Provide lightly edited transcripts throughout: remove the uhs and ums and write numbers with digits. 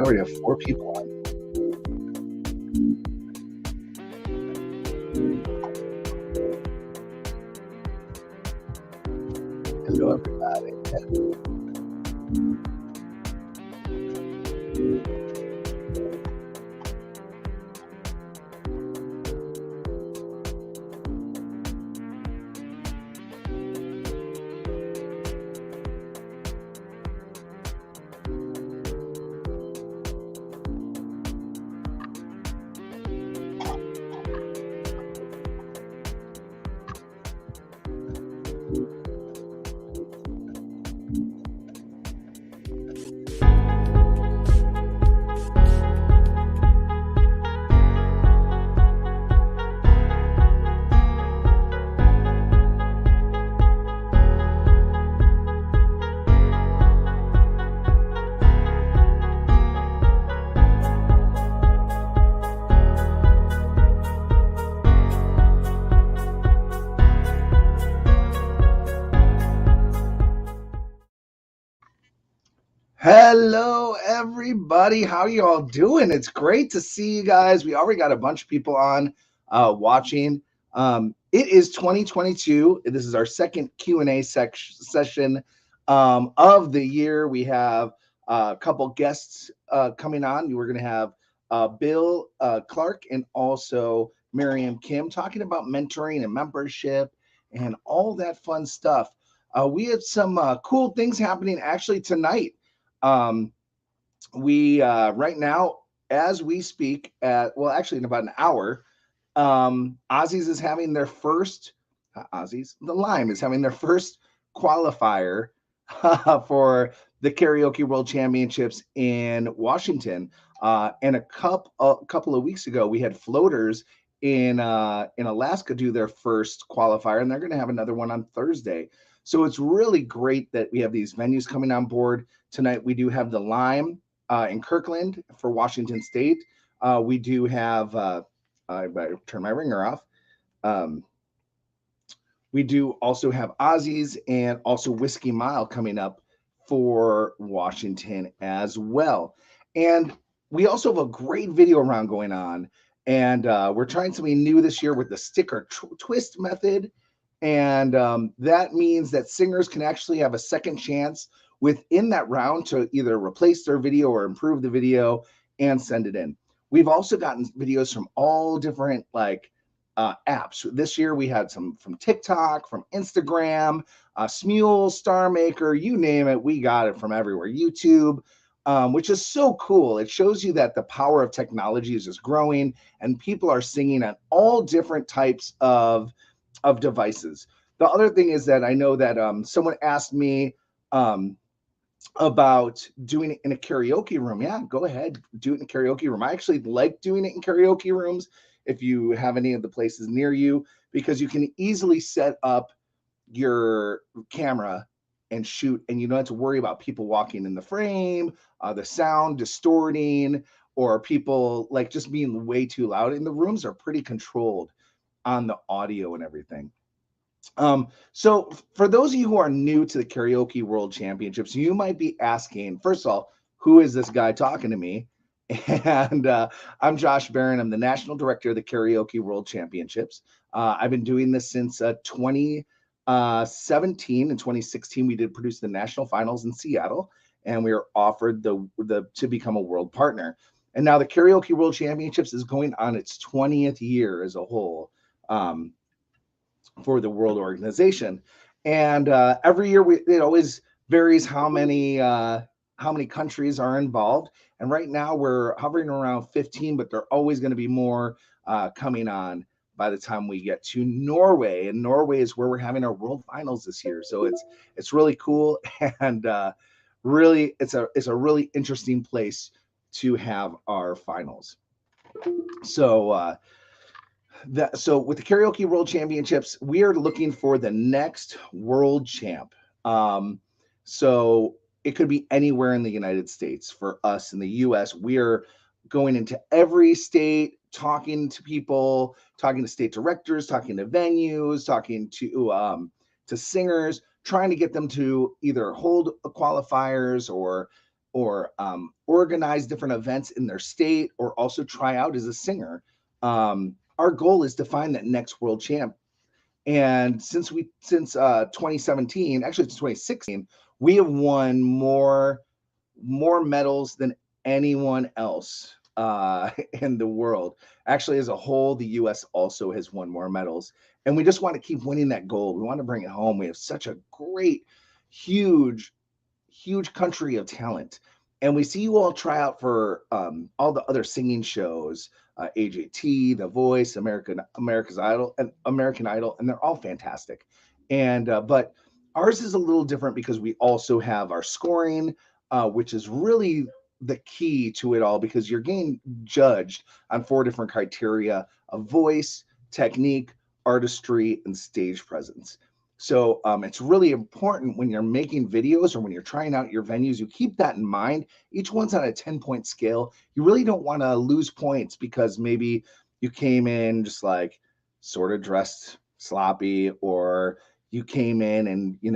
already have 4 people on. Hello, everybody. Hello, everybody. How you all doing? It's great to see you guys. We already got a bunch of people on watching. It is 2022. This is our second Q&A session of the year. We have a couple guests coming on. We're going to have Bill Clark and also Miriam Kim talking about mentoring and membership and all that fun stuff. We have some cool things happening actually tonight. We right now, as we speak, actually in about an hour, Aussies is having their first the Lime is having their first qualifier for the Karaoke World Championships in Washington. And a couple of weeks ago, we had Floaters in Alaska do their first qualifier, and they're going to have another one on Thursday. So it's really great that we have these venues coming on board. Tonight, we do have the Lime in Kirkland for Washington State. We do have, I better turn my ringer off. We do also have Aussies and also Whiskey Mile coming up for Washington as well. And we also have a great video round going on. And we're trying something new this year with the sticker twist method. And that means that singers can actually have a second chance within that round to either replace their video or improve the video and send it in. We've also gotten videos from all different apps. This year we had some from TikTok, from Instagram, Smule, Star Maker, you name it. We got it from everywhere. YouTube, which is so cool. It shows you that the power of technology is just growing and people are singing on all different types of devices. The other thing is that I know that someone asked me about doing it in a karaoke room. Yeah, go ahead, do it in a karaoke room. I actually like doing it in karaoke rooms if you have any of the places near you, because you can easily set up your camera and shoot, and you don't have to worry about people walking in the frame, the sound distorting, or people just being way too loud. And the rooms are pretty controlled on the audio and everything. So for those of you who are new to the Karaoke World Championships, you might be asking, first of all, who is this guy talking to me? And I'm Josh Barron. I'm the National Director of the Karaoke World Championships. I've been doing this since 2017. In 2016, we did produce the national finals in Seattle, and we were offered to become a world partner. And now the Karaoke World Championships is going on its 20th year as a whole. For the world organization, and every year it always varies how many countries are involved. And right now we're hovering around 15, but there are always going to be more coming on by the time we get to Norway. And Norway is where we're having our world finals this year, so it's really cool, and really it's a really interesting place to have our finals. So. So with the Karaoke World Championships, we are looking for the next world champ. So it could be anywhere in the United States. For us in the US, we are going into every state, talking to people, talking to state directors, talking to venues, talking to singers, trying to get them to either hold qualifiers or organize different events in their state, or also try out as a singer. Our goal is to find that next world champ. And since 2017, actually it's 2016, we have won more medals than anyone else in the world. Actually, as a whole, the U.S. also has won more medals, and we just want to keep winning that gold. We want to bring it home. We have such a great, huge country of talent, and we see you all try out for all the other singing shows, AJT, The Voice, America's Idol, and American Idol, and they're all fantastic. And but ours is a little different because we also have our scoring, which is really the key to it all, because you're getting judged on 4 different criteria of voice, technique, artistry, and stage presence. So it's really important when you're making videos or when you're trying out your venues, you keep that in mind. Each one's on a 10-point scale. You really don't want to lose points because maybe you came in just like sort of dressed sloppy, or you came in and you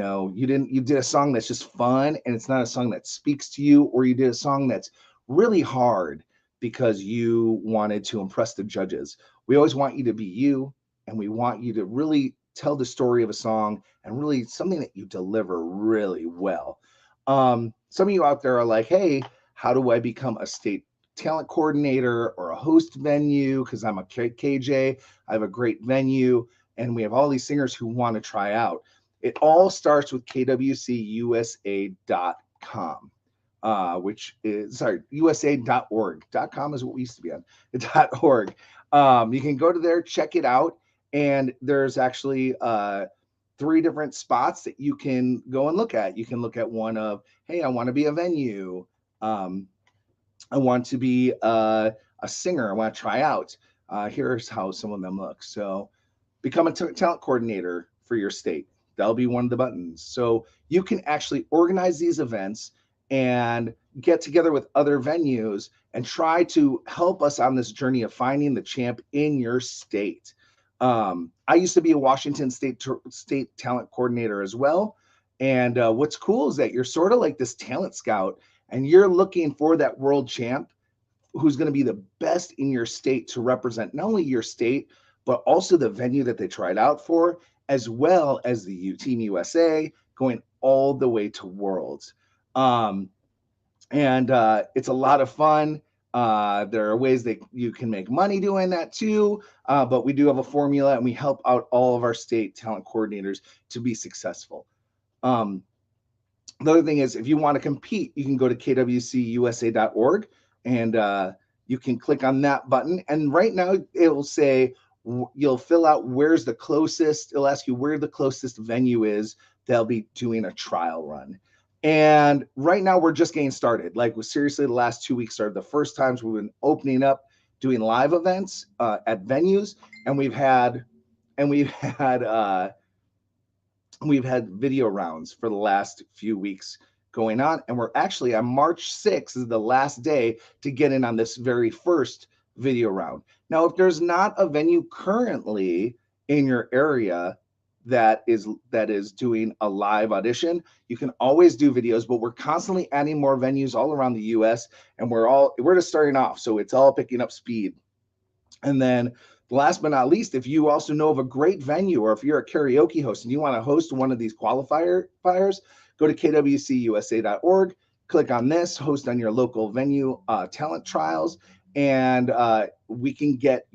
did a song that's just fun and it's not a song that speaks to you, or you did a song that's really hard because you wanted to impress the judges. We always want you to be you, and we want you to really tell the story of a song and really something that you deliver really well. Some of you out there are like, hey, how do I become a state talent coordinator or a host venue? Because I'm a KJ, I have a great venue, and we have all these singers who want to try out. It all starts with KWCUSA.com, which is, USA.org. .com is what we used to be on. .org. You can go to there, check it out, and there's actually 3 different spots that you can go and look at. You can look at one of, hey, I want to be a venue. I want to be a singer. I want to try out. Here's how some of them look. So become a talent coordinator for your state. That'll be one of the buttons. So you can actually organize these events and get together with other venues and try to help us on this journey of finding the champ in your state. I used to be a Washington state talent coordinator as well. And what's cool is that you're sort of like this talent scout, and you're looking for that world champ who's going to be the best in your state to represent not only your state, but also the venue that they tried out for, as well as the Team USA, going all the way to Worlds. And it's a lot of fun. There are ways that you can make money doing that too, but we do have a formula, and we help out all of our state talent coordinators to be successful. The other thing is, if you want to compete, you can go to KWCUSA.org, and you can click on that button. And right now it will say, you'll fill out where's the closest. It'll ask you where the closest venue is. They'll be doing a trial run. And right now we're just getting started. Like, seriously, the last 2 weeks are the first times we've been opening up, doing live events at venues, and we've had video rounds for the last few weeks going on. And we're actually on March 6th is the last day to get in on this very first video round. Now, if there's not a venue currently in your area that is doing a live audition, you can always do videos, but we're constantly adding more venues all around the US, and we're just starting off, so it's all picking up speed. And then last but not least, if you also know of a great venue, or if you're a karaoke host and you want to host one of these qualifiers, go to kwcusa.org, click on this, host on your local venue talent trials, and we can get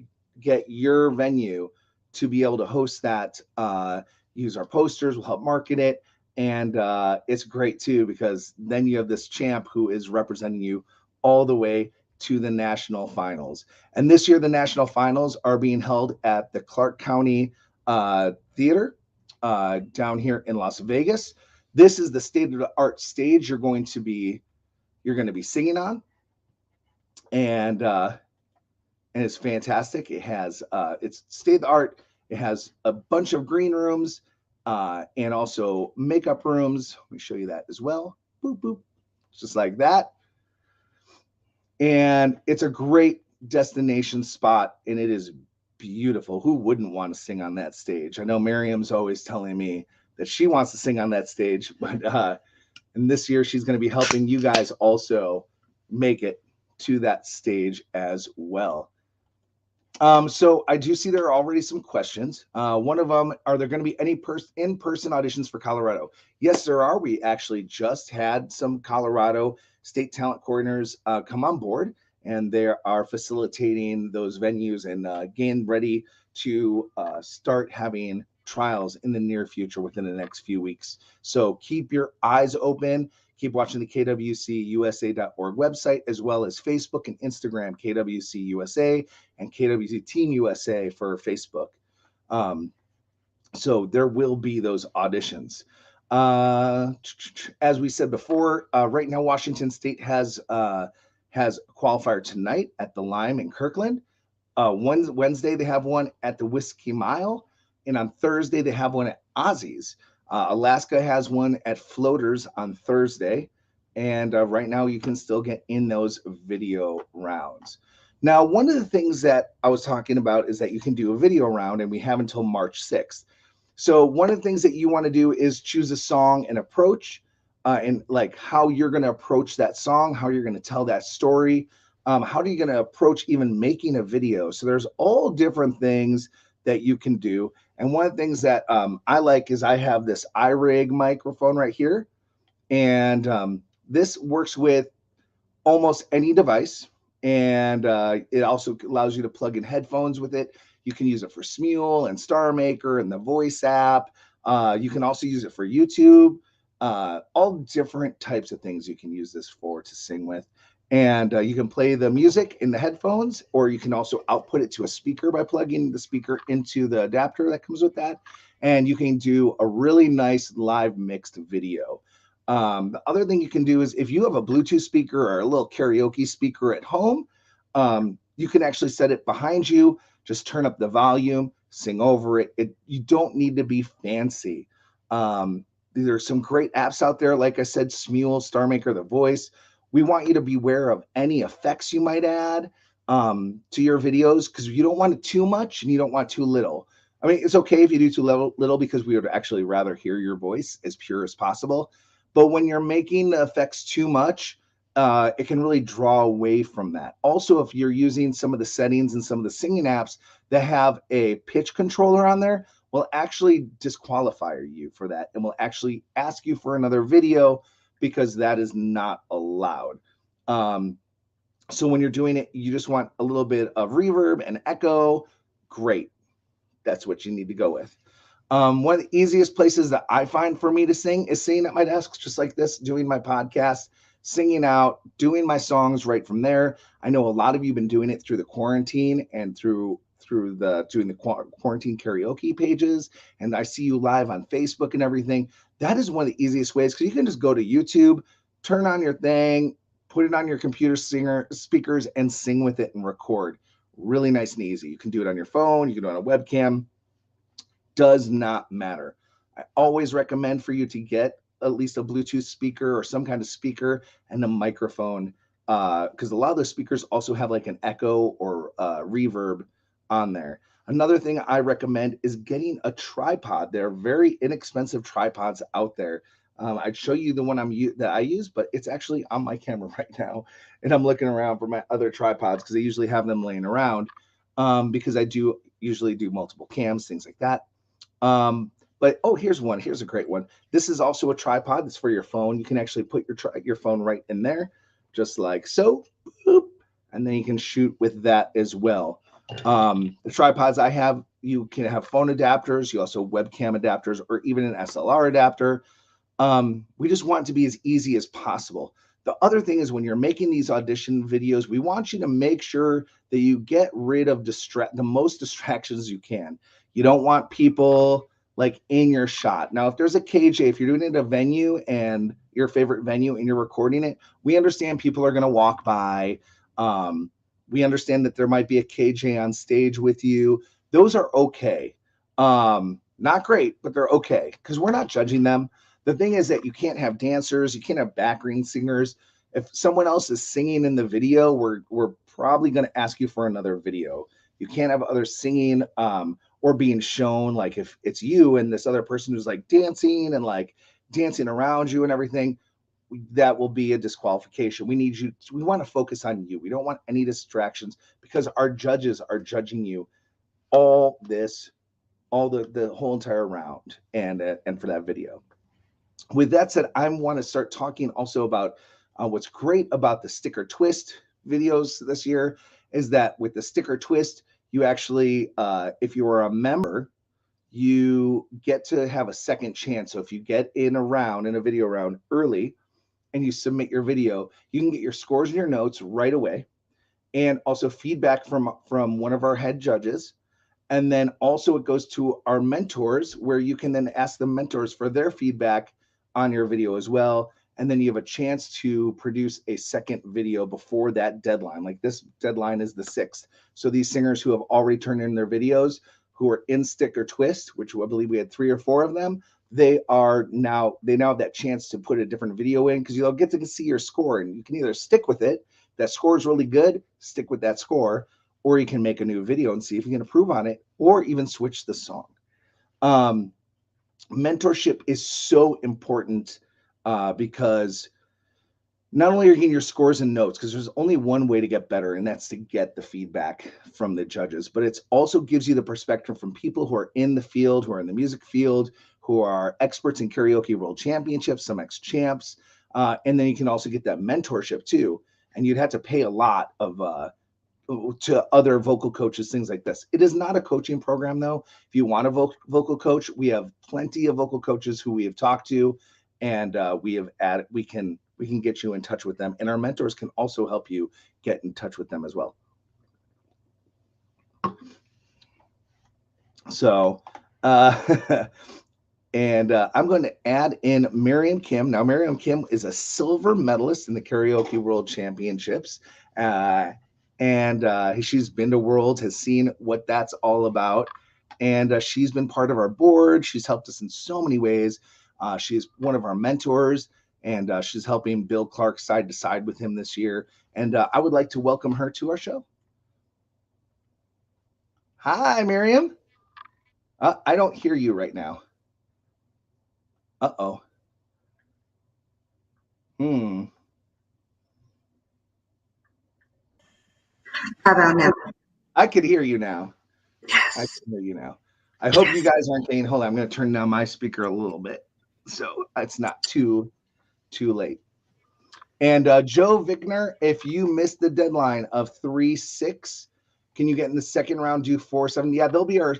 your venue to be able to host that. Use our posters, we'll help market it, and it's great too, because then you have this champ who is representing you all the way to the national finals. And this year the national finals are being held at the Clark County Theater down here in Las Vegas. This is the state-of-the-art stage you're going to be singing on, and it's fantastic. It has it's state-of-the-art. It has a bunch of green rooms and also makeup rooms. Let me show you that as well. Boop, boop. Just like that. And it's a great destination spot, and it is beautiful. Who wouldn't want to sing on that stage? I know Miriam's always telling me that she wants to sing on that stage, but And this year, she's going to be helping you guys also make it to that stage as well. So I do see there are already some questions. One of them, are there going to be any in-person auditions for Colorado? Yes, there are. We actually just had some Colorado state talent coordinators come on board, and they are facilitating those venues and getting ready to start having trials in the near future within the next few weeks. So keep your eyes open. Keep watching the KWCUSA.org website, as well as Facebook and Instagram, KWCUSA and KWC Team USA for Facebook. So there will be those auditions. As we said before, right now Washington State has a qualifier tonight at the Lime in Kirkland. Wednesday they have one at the Whiskey Mile, and on Thursday they have one at Ozzy's. Alaska has one at Floaters on Thursday, and right now you can still get in those video rounds. Now, one of the things that I was talking about is that you can do a video round, and we have until March 6th. So one of the things that you want to do is choose a song and approach, and like how you're going to approach that song, how you're going to tell that story, how are you going to approach even making a video. So there's all different things that you can do. And one of the things that I like is I have this Irig microphone right here. And this works with almost any device. And it also allows you to plug in headphones with it. You can use it for Smule and Star Maker and the Voice app. You can also use it for YouTube. All different types of things you can use this for to sing with. And you can play the music in the headphones, or you can also output it to a speaker by plugging the speaker into the adapter that comes with that. And you can do a really nice live mixed video. The other thing you can do is if you have a Bluetooth speaker or a little karaoke speaker at home, you can actually set it behind you, just turn up the volume, sing over it. You don't need to be fancy. There's some great apps out there. Like I said, Smule, Star Maker, The Voice. We want you to be aware of any effects you might add to your videos, because you don't want it too much and you don't want too little. I mean, it's okay if you do too little because we would actually rather hear your voice as pure as possible. But when you're making the effects too much, it can really draw away from that. Also, if you're using some of the settings and some of the singing apps that have a pitch controller on there, will actually disqualify you for that and will actually ask you for another video, because that is not allowed. So when you're doing it, you just want a little bit of reverb and echo. Great. That's what you need to go with. One of the easiest places that I find for me to sing is singing at my desk, just like this, doing my podcast, singing out, doing my songs right from there. I know a lot of you have been doing it through the quarantine and through doing the quarantine karaoke pages, and I see you live on Facebook and everything. That is one of the easiest ways, because you can just go to YouTube, turn on your thing, put it on your computer speakers, and sing with it and record. Really nice and easy. You can do it on your phone, you can do it on a webcam. Does not matter. I always recommend for you to get at least a Bluetooth speaker or some kind of speaker and a microphone, because a lot of those speakers also have like an echo or reverb on there. Another thing I recommend is getting a tripod. There are very inexpensive tripods out there. I'd show you the one that I use, but it's actually on my camera right now, and I'm looking around for my other tripods because I usually have them laying around, because I do usually do multiple cams, things like that. But here's one. Here's a great one. This is also a tripod. It's for your phone. You can actually put your phone right in there, just like so, boop, and then you can shoot with that as well. The tripods I have, you can have phone adapters, you also webcam adapters, or even an SLR adapter. We just want it to be as easy as possible. The other thing is, when you're making these audition videos, we want you to make sure that you get rid of the most distractions you can. You don't want people like in your shot. Now, if there's a KJ, if you're doing it at a venue and your favorite venue and you're recording it, we understand people are going to walk by. We understand that there might be a KJ on stage with you. Those are okay. Not great, but they're okay, because we're not judging them. The thing is that you can't have dancers, you can't have background singers. If someone else is singing in the video, we're probably going to ask you for another video. You can't have others singing or being shown. Like if it's you and this other person who's like dancing and like dancing around you and everything, that will be a disqualification. We want to focus on you. We don't want any distractions because our judges are judging you all the whole entire round and for that video. With that said, I want to start talking also about what's great about the sticker twist videos this year is that with the sticker twist, you actually, if you are a member, you get to have a second chance. So if you get in a video round early and you submit your video, you can get your scores and your notes right away, and also feedback from one of our head judges. And then also it goes to our mentors, where you can then ask the mentors for their feedback on your video as well. And then you have a chance to produce a second video before that deadline. Like this deadline is the 6th. So these singers who have already turned in their videos, who are in sticker twist, which I believe we had 3 or 4 of them, they now have that chance to put a different video in, because you'll get to see your score, and you can either stick with it. That score is really good, stick with that score, or you can make a new video and see if you can improve on it, or even switch the song. Mentorship is so important because not only are you getting your scores and notes, because there's only one way to get better, and that's to get the feedback from the judges, but it also gives you the perspective from people who are in the field, who are in the music field, who are experts in Karaoke World Championships, some ex-champs, and then you can also get that mentorship too, and you'd have to pay a lot of to other vocal coaches, things like this. It is not a coaching program, though. If you want a vocal coach, we have plenty of vocal coaches who we have talked to, and we can get you in touch with them, and our mentors can also help you get in touch with them as well. So, and I'm going to add in Miriam Kim. Now, Miriam Kim is a silver medalist in the Karaoke World Championships. And she's been to Worlds, has seen what that's all about. And she's been part of our board. She's helped us in so many ways. She's one of our mentors, and she's helping Bill Clark side to side with him this year. And I would like to welcome her to our show. Hi, Miriam. I don't hear you right now. Uh-oh. How about now? I could hear you now. Yes. I can hear you now. I hope you guys aren't getting, hold on, I'm going to turn down my speaker a little bit so it's not too late. And Joe Vickner, if you missed the deadline of 3-6, can you get in the second round, do 4-7? Yeah, they'll be our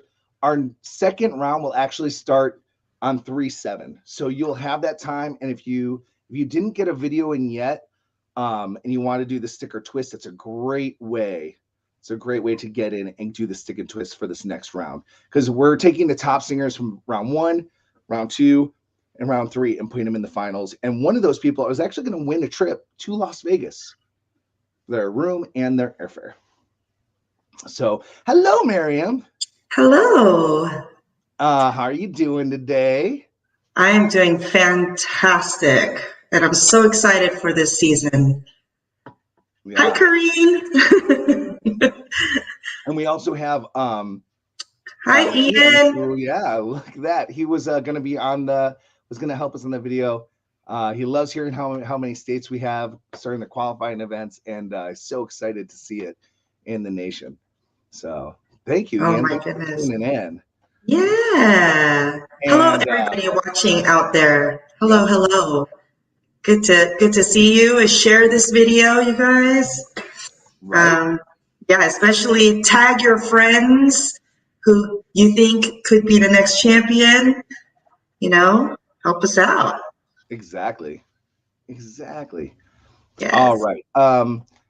second round will actually start on 3-7. So you'll have that time. And if you didn't get a video in yet, and you want to do the sticker twist, it's a great way. It's a great way to get in and do the stick and twist for this next round, because we're taking the top singers from round 1, round 2, and round 3 and putting them in the finals. And one of those people is actually going to win a trip to Las Vegas, their room and their airfare. So, hello, Miriam. Hello. How are you doing today? I am doing fantastic, and I'm so excited for this season. Yeah. Hi, Kareen. And we also have hi, Ian. Yeah, look at that. He was going to be was going to help us in the video. He loves hearing how many states we have starting the qualifying events, and so excited to see it in the nation. So thank you, Ian. My goodness. Tuning in. Yeah. Hello, everybody watching out there. Hello, hello. Good to see you and share this video, you guys. Right. Yeah, especially tag your friends who you think could be the next champion. You know, help us out. Exactly. Yes. All right.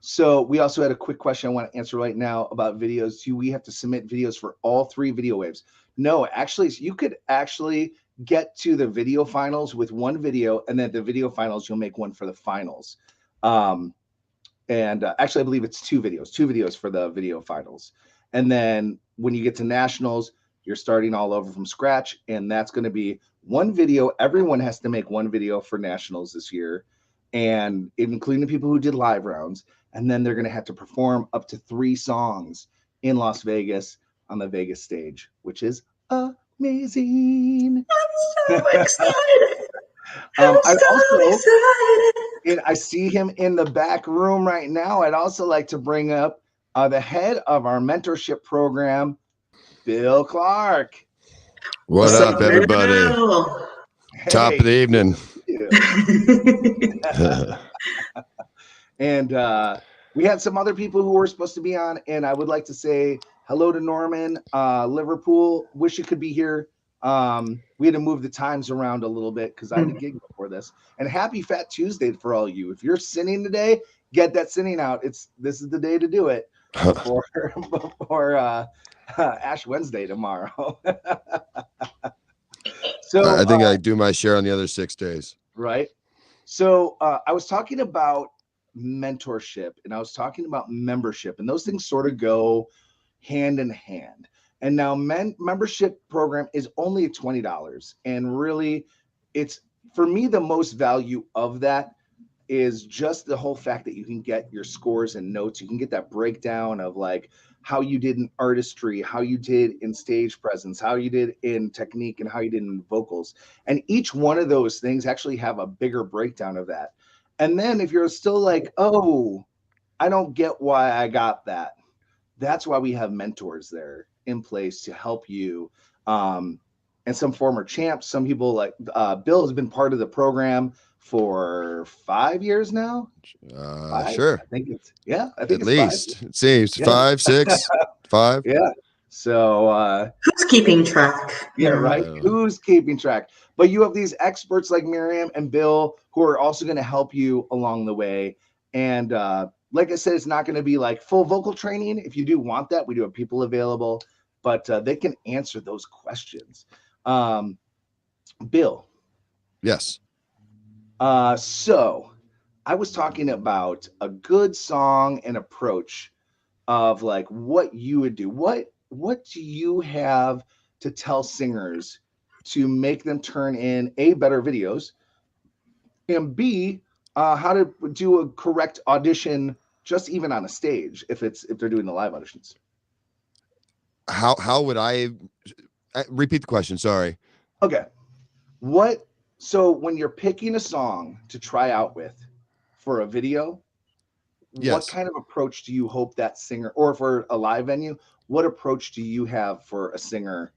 So we also had a quick question I want to answer right now about videos. Do we have to submit videos for all 3 video waves? No, actually, you could actually get to the video finals with 1 video, and then the video finals, you'll make 1 for the finals. And actually, I believe it's 2 videos for the video finals. And then when you get to nationals, you're starting all over from scratch, and that's going to be 1 video. Everyone has to make 1 video for nationals this year, and including the people who did live rounds. And then they're going to have to perform up to 3 songs in Las Vegas on the Vegas stage, which is amazing. I'm so excited. I'd so also, excited. and I see him in the back room right now. I'd also like to bring up the head of our mentorship program, Bill Clark. What up, everybody? Top of the evening. And we had some other people who were supposed to be on, and I would like to say hello to Norman, Liverpool. Wish you could be here. We had to move the times around a little bit because I had a gig before this. And happy Fat Tuesday for all you. If you're sinning today, get that sinning out. This is the day to do it before Ash Wednesday tomorrow. So I think I do my share on the other 6 days. Right. So I was talking about mentorship and I was talking about membership, and those things sort of go hand in hand. And now membership program is only $20. And really, it's, for me, the most value of that is just the whole fact that you can get your scores and notes. You can get that breakdown of like how you did in artistry, how you did in stage presence, how you did in technique, and how you did in vocals. And each one of those things actually have a bigger breakdown of that. And then if you're still like, oh, I don't get why I got that, that's why we have mentors there in place to help you. And some former champs, some people like Bill has been part of the program for 5 years now. Sure. I think it's at least 5. It seems 5, 6, 5. Yeah. So who's keeping track? Yeah, right. Who's keeping track? But you have these experts like Miriam and Bill who are also going to help you along the way. And like I said, it's not going to be like full vocal training. If you do want that, we do have people available, but they can answer those questions. Bill. Yes. So I was talking about a good song and approach of like what you would do. What do you have to tell singers to make them turn in A, better videos, and B, how to do a correct audition just even on a stage if they're doing the live auditions? How would I repeat the question? Sorry. Okay. So when you're picking a song to try out with for a video, yes, what kind of approach do you hope that singer, or for a live venue, what approach do you have for a singer?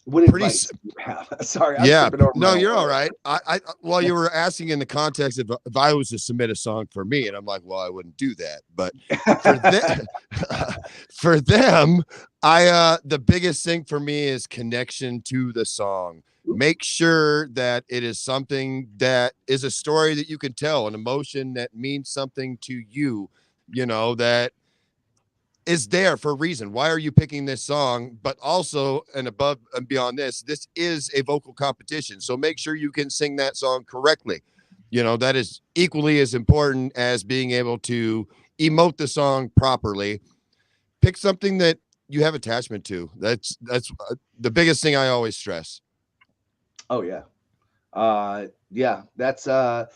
What advice do you have? Sorry, I'm tripping over no, you're all right. Well, you were asking in the context of if I was to submit a song for me, and I'm like, well, I wouldn't do that. But for them, the biggest thing for me is connection to the song. Make sure that it is something that is a story that you can tell, an emotion that means something to you, that is there for a reason. Why are you picking this song? But also, and above and beyond this is a vocal competition. So make sure you can sing that song correctly. That is equally as important as being able to emote the song properly. Pick something that you have attachment to. That's the biggest thing I always stress. Oh yeah. Yeah, that's and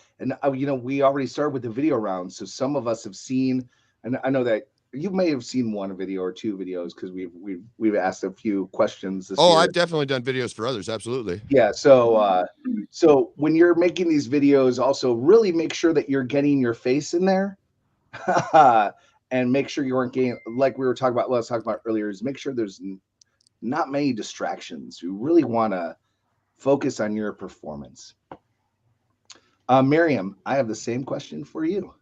we already started with the video round. So some of us have seen, and I know that you may have seen one video or two videos because we've asked a few questions this year. I've definitely done videos for others. Absolutely. Yeah. So so when you're making these videos, also really make sure that you're getting your face in there. And make sure you aren't getting, like we were talking about, what I was talking about earlier, is make sure there's not many distractions. You really want to focus on your performance. Miriam, I have the same question for you.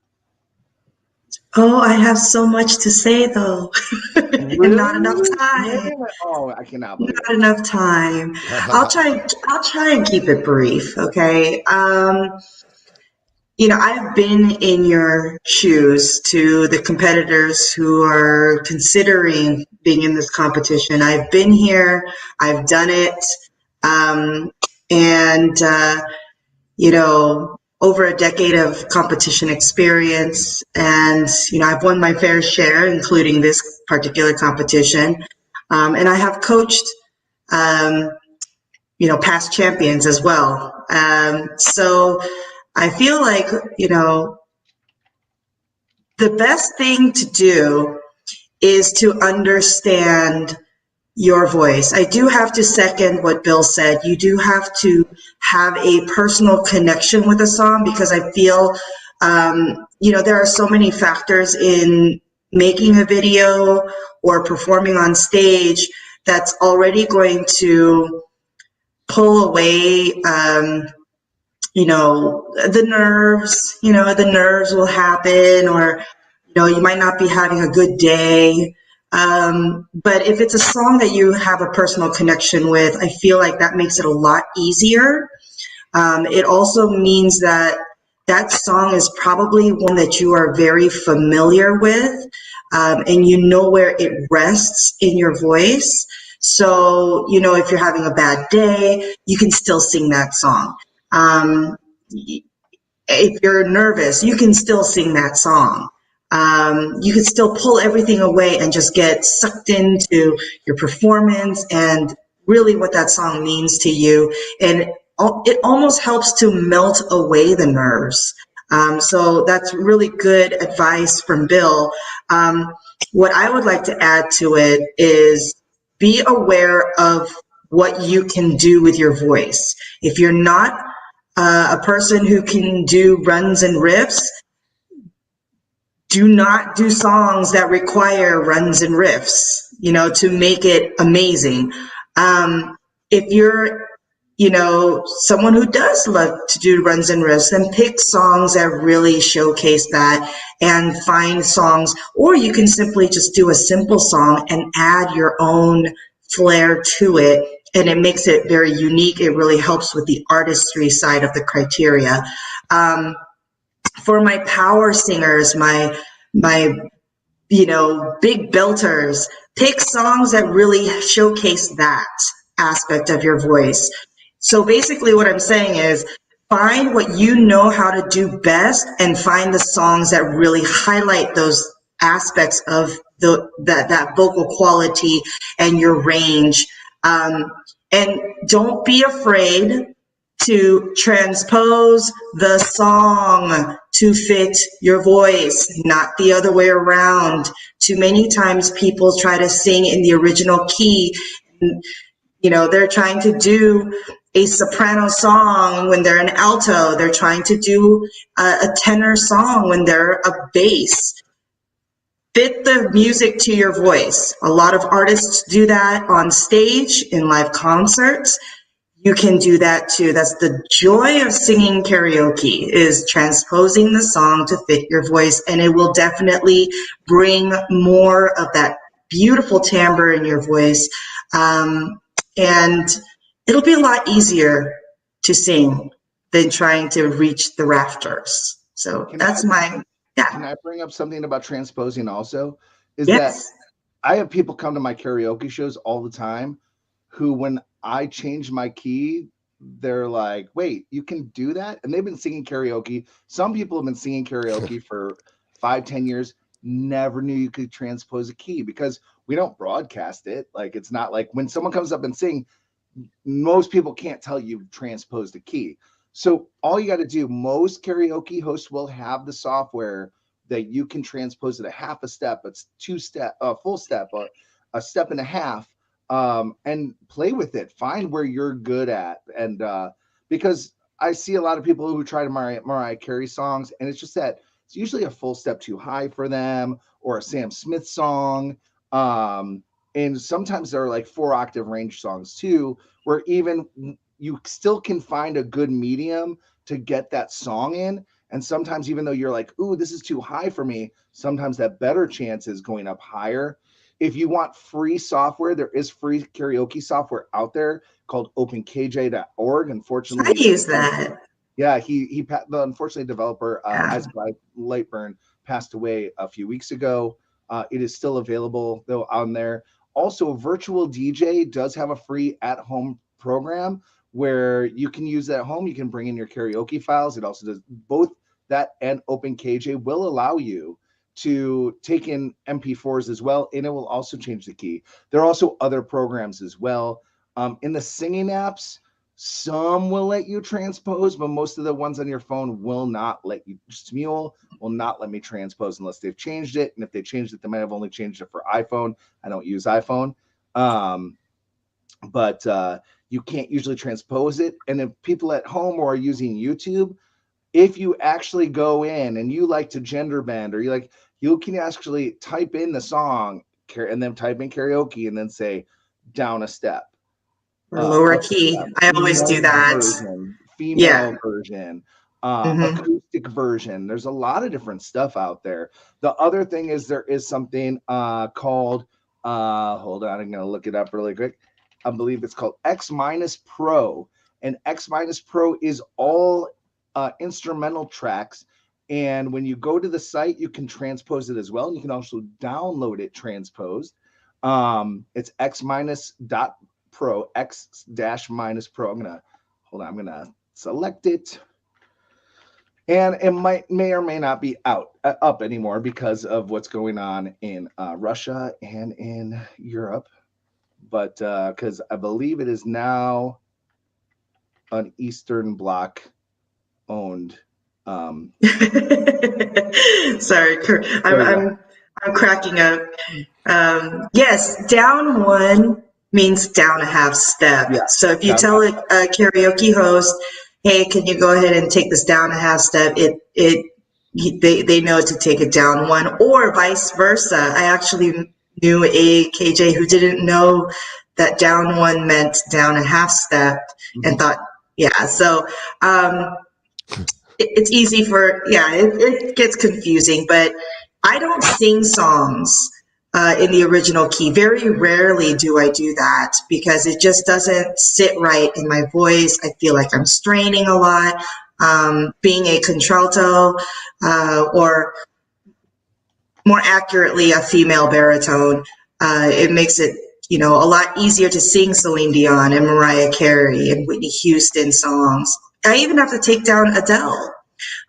Oh, I have so much to say though. Really? And not enough time. Oh, I cannot believe not enough time. I'll try and keep it brief, okay? I've been in your shoes to the competitors who are considering being in this competition. I've been here, I've done it, over a decade of competition experience, and I've won my fair share, including this particular competition, and I have coached past champions as well. So I feel like the best thing to do is to understand your voice. I do have to second what Bill said. You do have to have a personal connection with a song, because I feel, there are so many factors in making a video or performing on stage that's already going to pull away, the nerves will happen, or, you might not be having a good day. But if it's a song that you have a personal connection with, I feel like that makes it a lot easier. It also means that that song is probably one that you are very familiar with, and you know where it rests in your voice. So, if you're having a bad day, you can still sing that song. If you're nervous, you can still sing that song. You can still pull everything away and just get sucked into your performance and really what that song means to you. And it almost helps to melt away the nerves. So that's really good advice from Bill. What I would like to add to it is be aware of what you can do with your voice. If you're not a person who can do runs and riffs, do not do songs that require runs and riffs, to make it amazing. If you're, someone who does love to do runs and riffs, then pick songs that really showcase that and find songs, or you can simply just do a simple song and add your own flair to it. And it makes it very unique. It really helps with the artistry side of the criteria. For my power singers, my big belters, pick songs that really showcase that aspect of your voice. So basically what I'm saying is find what you know how to do best and find the songs that really highlight those aspects of that vocal quality and your range. And don't be afraid to transpose the song to fit your voice, not the other way around. Too many times people try to sing in the original key. And, they're trying to do a soprano song when they're an alto. They're trying to do a tenor song when they're a bass. Fit the music to your voice. A lot of artists do that on stage in live concerts. You can do that too. That's the joy of singing karaoke, is transposing the song to fit your voice, and it will definitely bring more of that beautiful timbre in your voice. And it'll be a lot easier to sing than trying to reach the rafters. So Can I bring up something about transposing also? That I have people come to my karaoke shows all the time who, when I change my key, they're like, wait, you can do that? And they've been singing karaoke. Some people have been singing karaoke for 5-10 years, never knew you could transpose a key because we don't broadcast it. Like, it's not like when someone comes up and sing, most people can't tell you transposed a key. So all you got to do, most karaoke hosts will have the software that you can transpose it a half a step, it's a full step, a step and a half, and play with it. Find where you're good at. And because I see a lot of people who try to Mariah Carey songs, and it's just that it's usually a full step too high for them, or a Sam Smith song. And sometimes there are like 4-octave range songs too, where even you still can find a good medium to get that song in. And sometimes, even though you're like, ooh, this is too high for me, sometimes that better chance is going up higher. If you want free software, there is free karaoke software out there called openkj.org. Unfortunately, I use that. Yeah, unfortunately, developer Isaac Lightburn passed away a few weeks ago. It is still available though on there. Also, Virtual DJ does have a free at-home program where you can use that at home. You can bring in your karaoke files. It also does both that, and OpenKJ will allow you to take in MP4s as well, and it will also change the key. There are also other programs as well. In the singing apps, some will let you transpose, but most of the ones on your phone will not let you. Smule will not let me transpose unless they've changed it. And if they changed it, they might have only changed it for iPhone. I don't use iPhone. But you can't usually transpose it. And if people at home are using YouTube, if you actually go in and you like to gender bend, or you can actually type in the song and then type in karaoke and then say down a step. Or lower key. I always do that. Version, female version, acoustic version. There's a lot of different stuff out there. The other thing is there is something called, hold on, I'm going to look it up really quick. I believe it's called X Pro. And X Pro is all instrumental tracks. And when you go to the site, you can transpose it as well. And you can also download it transposed. It's X-Pro, X-Pro. I'm going to select it. And it may or may not be up anymore because of what's going on in Russia and in Europe. But because I believe it is now an Eastern Bloc owned. Sorry, I'm cracking up. Yes, down one means down a half step. Yeah, so if you tell a karaoke host, hey, can you go ahead and take this down a half step? They know to take it down one, or vice versa. I actually knew a KJ who didn't know that down one meant down a half step, and thought, yeah. So it's easy it gets confusing, but I don't sing songs in the original key. Very rarely do I do that because it just doesn't sit right in my voice. I feel like I'm straining a lot. Being a contralto, or more accurately, a female baritone, it makes it, a lot easier to sing Celine Dion and Mariah Carey and Whitney Houston songs. I even have to take down Adele,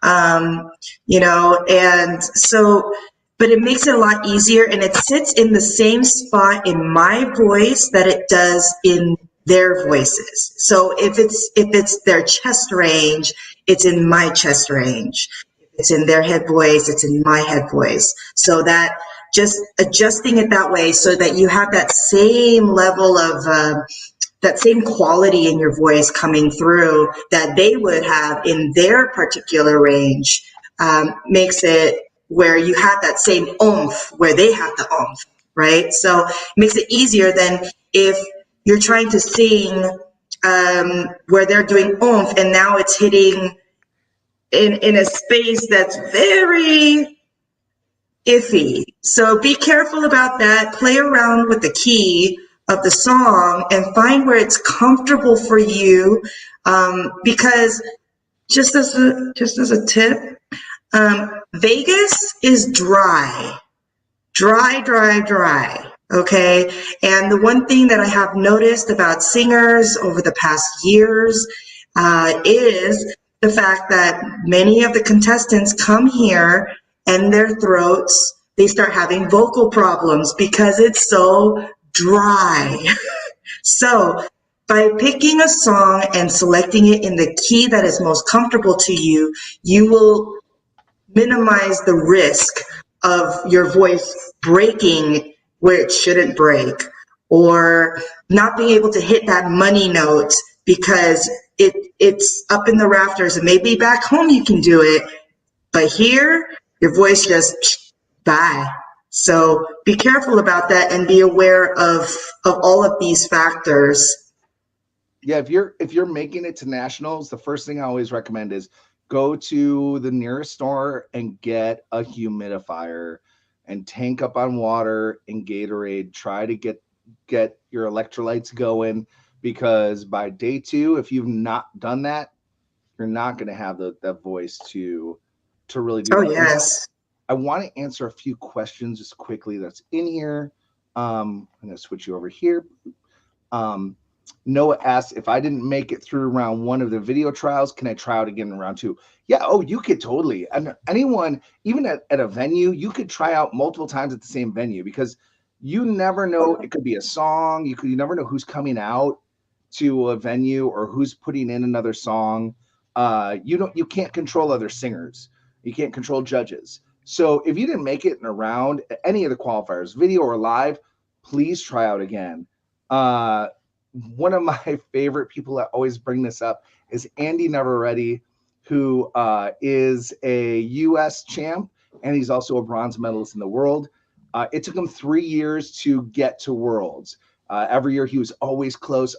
and so, but it makes it a lot easier, and it sits in the same spot in my voice that it does in their voices. So if it's their chest range, it's in my chest range. If it's in their head voice, it's in my head voice. So that just adjusting it that way so that you have that same level of that same quality in your voice coming through that they would have in their particular range, makes it where you have that same oomph where they have the oomph, right? So it makes it easier than if you're trying to sing where they're doing oomph and now it's hitting in a space that's very iffy. So be careful about that. Play around with the key of the song and find where it's comfortable for you, because just as a tip, Vegas is dry, okay? And the one thing that I have noticed about singers over the past years is the fact that many of the contestants come here and their throats, they start having vocal problems because it's so dry. So by picking a song and selecting it in the key that is most comfortable to you, you will minimize the risk of your voice breaking where it shouldn't break, or not being able to hit that money note because it's up in the rafters, and maybe back home you can do it, but here your voice just bye. So be careful about that and be aware of all of these factors. Yeah, if you're making it to nationals, the first thing I always recommend is go to the nearest store and get a humidifier and tank up on water and Gatorade. Try to get your electrolytes going, because by day 2, if you've not done that, you're not going to have that voice to really do. Oh, yes. I want to answer a few questions just quickly that's in here. I'm going to switch you over here. Noah asked, if I didn't make it through round 1 of the video trials, can I try out again in round 2? Yeah, oh, you could totally. And anyone, even at a venue, you could try out multiple times at the same venue, because you never know. It could be a song. You never know who's coming out to a venue or who's putting in another song. You can't control other singers. You can't control judges. So if you didn't make it in a round, any of the qualifiers, video or live, please try out again. One of my favorite people that always bring this up is Andy Neverready, who is a U.S. champ, and he's also a bronze medalist in the world. It took him 3 years to get to Worlds. Every year he was always close.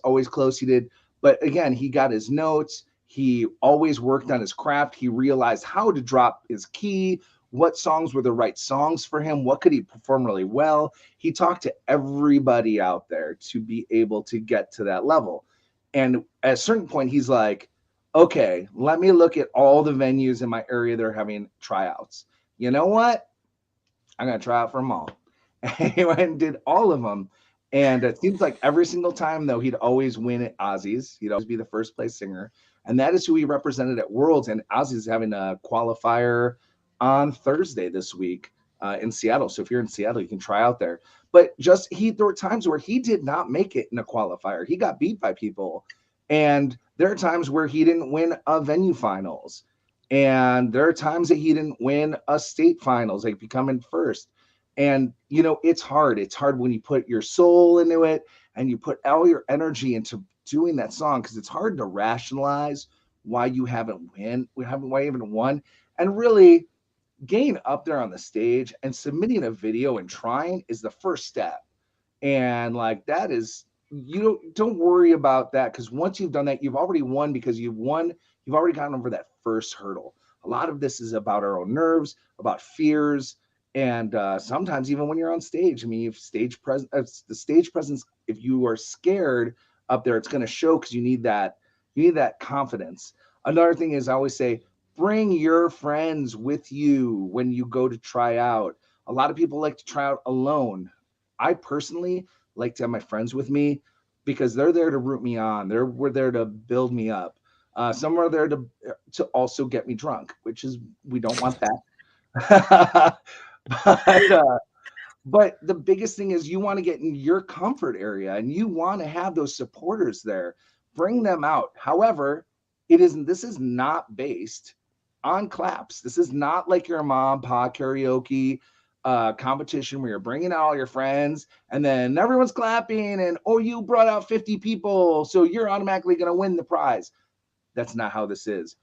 He did, but again, he got his notes. He always worked on his craft. He realized how to drop his key, what songs were the right songs for him, what could he perform really well. He talked to everybody out there to be able to get to that level. And at a certain point, he's like, okay, let me look at all the venues in my area that are having tryouts. You know what? I'm going to try out for them all. And he went and did all of them. And it seems like every single time, though, he'd always win at Aussies. He'd always be the first place singer. And that is who he represented at Worlds. And Aussies is having a qualifier on Thursday this week in Seattle. So if you're in Seattle, you can try out there. But there were times where he did not make it in a qualifier. He got beat by people. And there are times where he didn't win a venue finals. And there are times that he didn't win a state finals, like becoming first. And, you know, it's hard. It's hard when you put your soul into it and you put all your energy into doing that song, because it's hard to rationalize why you haven't won. And really, getting up there on the stage and submitting a video and trying is the first step. And like, that is, you don't worry about that, because once you've done that, you've already won, because you've already gotten over that first hurdle. A lot of this is about our own nerves, about fears, and sometimes even when you're on stage. I mean, if the stage presence, if you are scared up there, it's going to show, because you need that confidence. Another thing is, I always say, bring your friends with you when you go to try out. A lot of people like to try out alone. I personally like to have my friends with me, because they're there to root me on. We're there to build me up. Some are there to also get me drunk, which is, we don't want that. But the biggest thing is, you want to get in your comfort area, and you want to have those supporters there. Bring them out. However, this is not based on claps. This is not like your mom and pop karaoke competition where you're bringing out all your friends and then everyone's clapping and, oh, you brought out 50 people, so you're automatically going to win the prize. That's not how this is.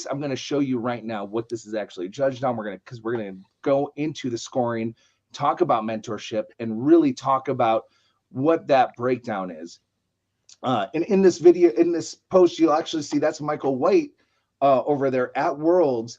I'm going to show you right now what this is actually judged on. We're going to go into the scoring, talk about mentorship, and really talk about what that breakdown is. And in this video, in this post, you'll actually see that's Michael White over there at Worlds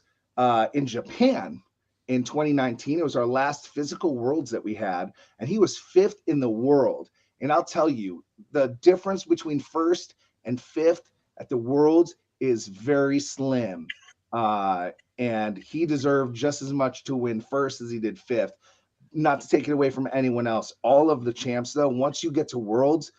in Japan in 2019. It was our last physical Worlds that we had, and he was 5th in the world. And I'll tell you, the difference between 1st and 5th at the Worlds is very slim. And he deserved just as much to win 1st as he did 5th. Not to take it away from anyone else. All of the champs, though, once you get to Worlds,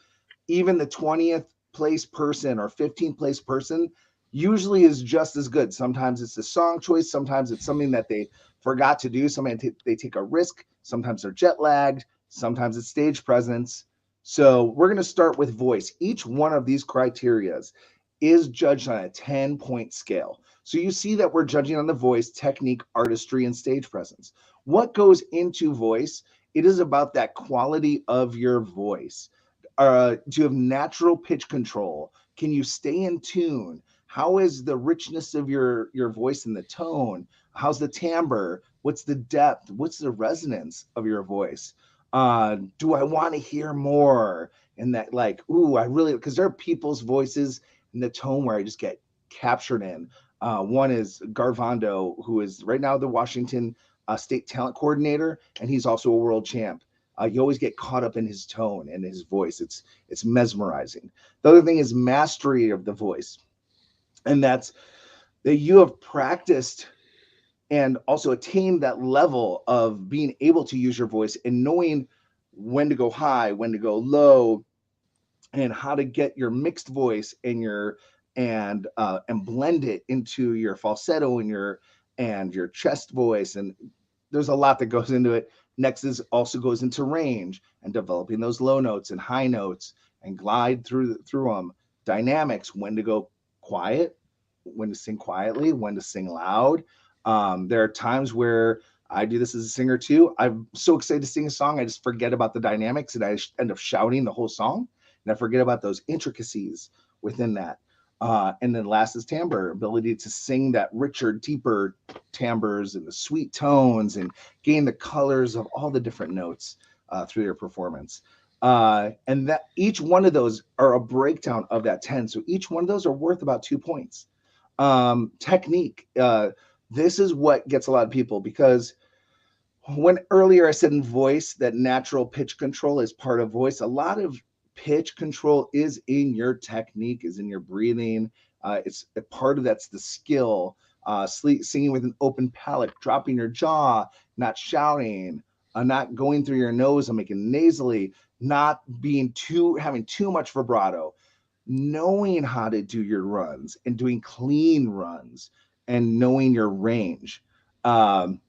even the 20th place person or 15th place person usually is just as good. Sometimes it's a song choice. Sometimes it's something that they forgot to do. Sometimes they take a risk. Sometimes they're jet lagged. Sometimes it's stage presence. So we're going to start with voice. Each one of these criterias is judged on a 10-point scale. So you see that we're judging on the voice, technique, artistry, and stage presence. What goes into voice? It is about that quality of your voice. Do you have natural pitch control? Can you stay in tune? How is the richness of your voice and the tone? How's the timbre? What's the depth? What's the resonance of your voice? Do I want to hear more? And that, like, ooh, I really, because there are people's voices in the tone where I just get captured in. One is Garvando, who is right now the Washington State Talent Coordinator, and he's also a world champ. You always get caught up in his tone and his voice. It's mesmerizing. The other thing is mastery of the voice. And that's that you have practiced and also attained that level of being able to use your voice and knowing when to go high, when to go low, and how to get your mixed voice and blend it into your falsetto and your chest voice. And there's a lot that goes into it. Next is also goes into range and developing those low notes and high notes and glide through them. Dynamics, when to go quiet, when to sing quietly, when to sing loud. There are times where I do this as a singer too. I'm so excited to sing a song, I just forget about the dynamics and I end up shouting the whole song, and I forget about those intricacies within that. And then last is timbre, ability to sing that richer, deeper timbres and the sweet tones and gain the colors of all the different notes through your performance. And that each one of those are a breakdown of that 10. So each one of those are worth about 2 points. Technique. This is what gets a lot of people, because when earlier I said in voice that natural pitch control is part of voice, a lot of pitch control is in your technique, is in your breathing. It's a part of that's the skill. Singing with an open palate, dropping your jaw, not shouting, not going through your nose and making nasally, not having too much vibrato, knowing how to do your runs and doing clean runs and knowing your range. Other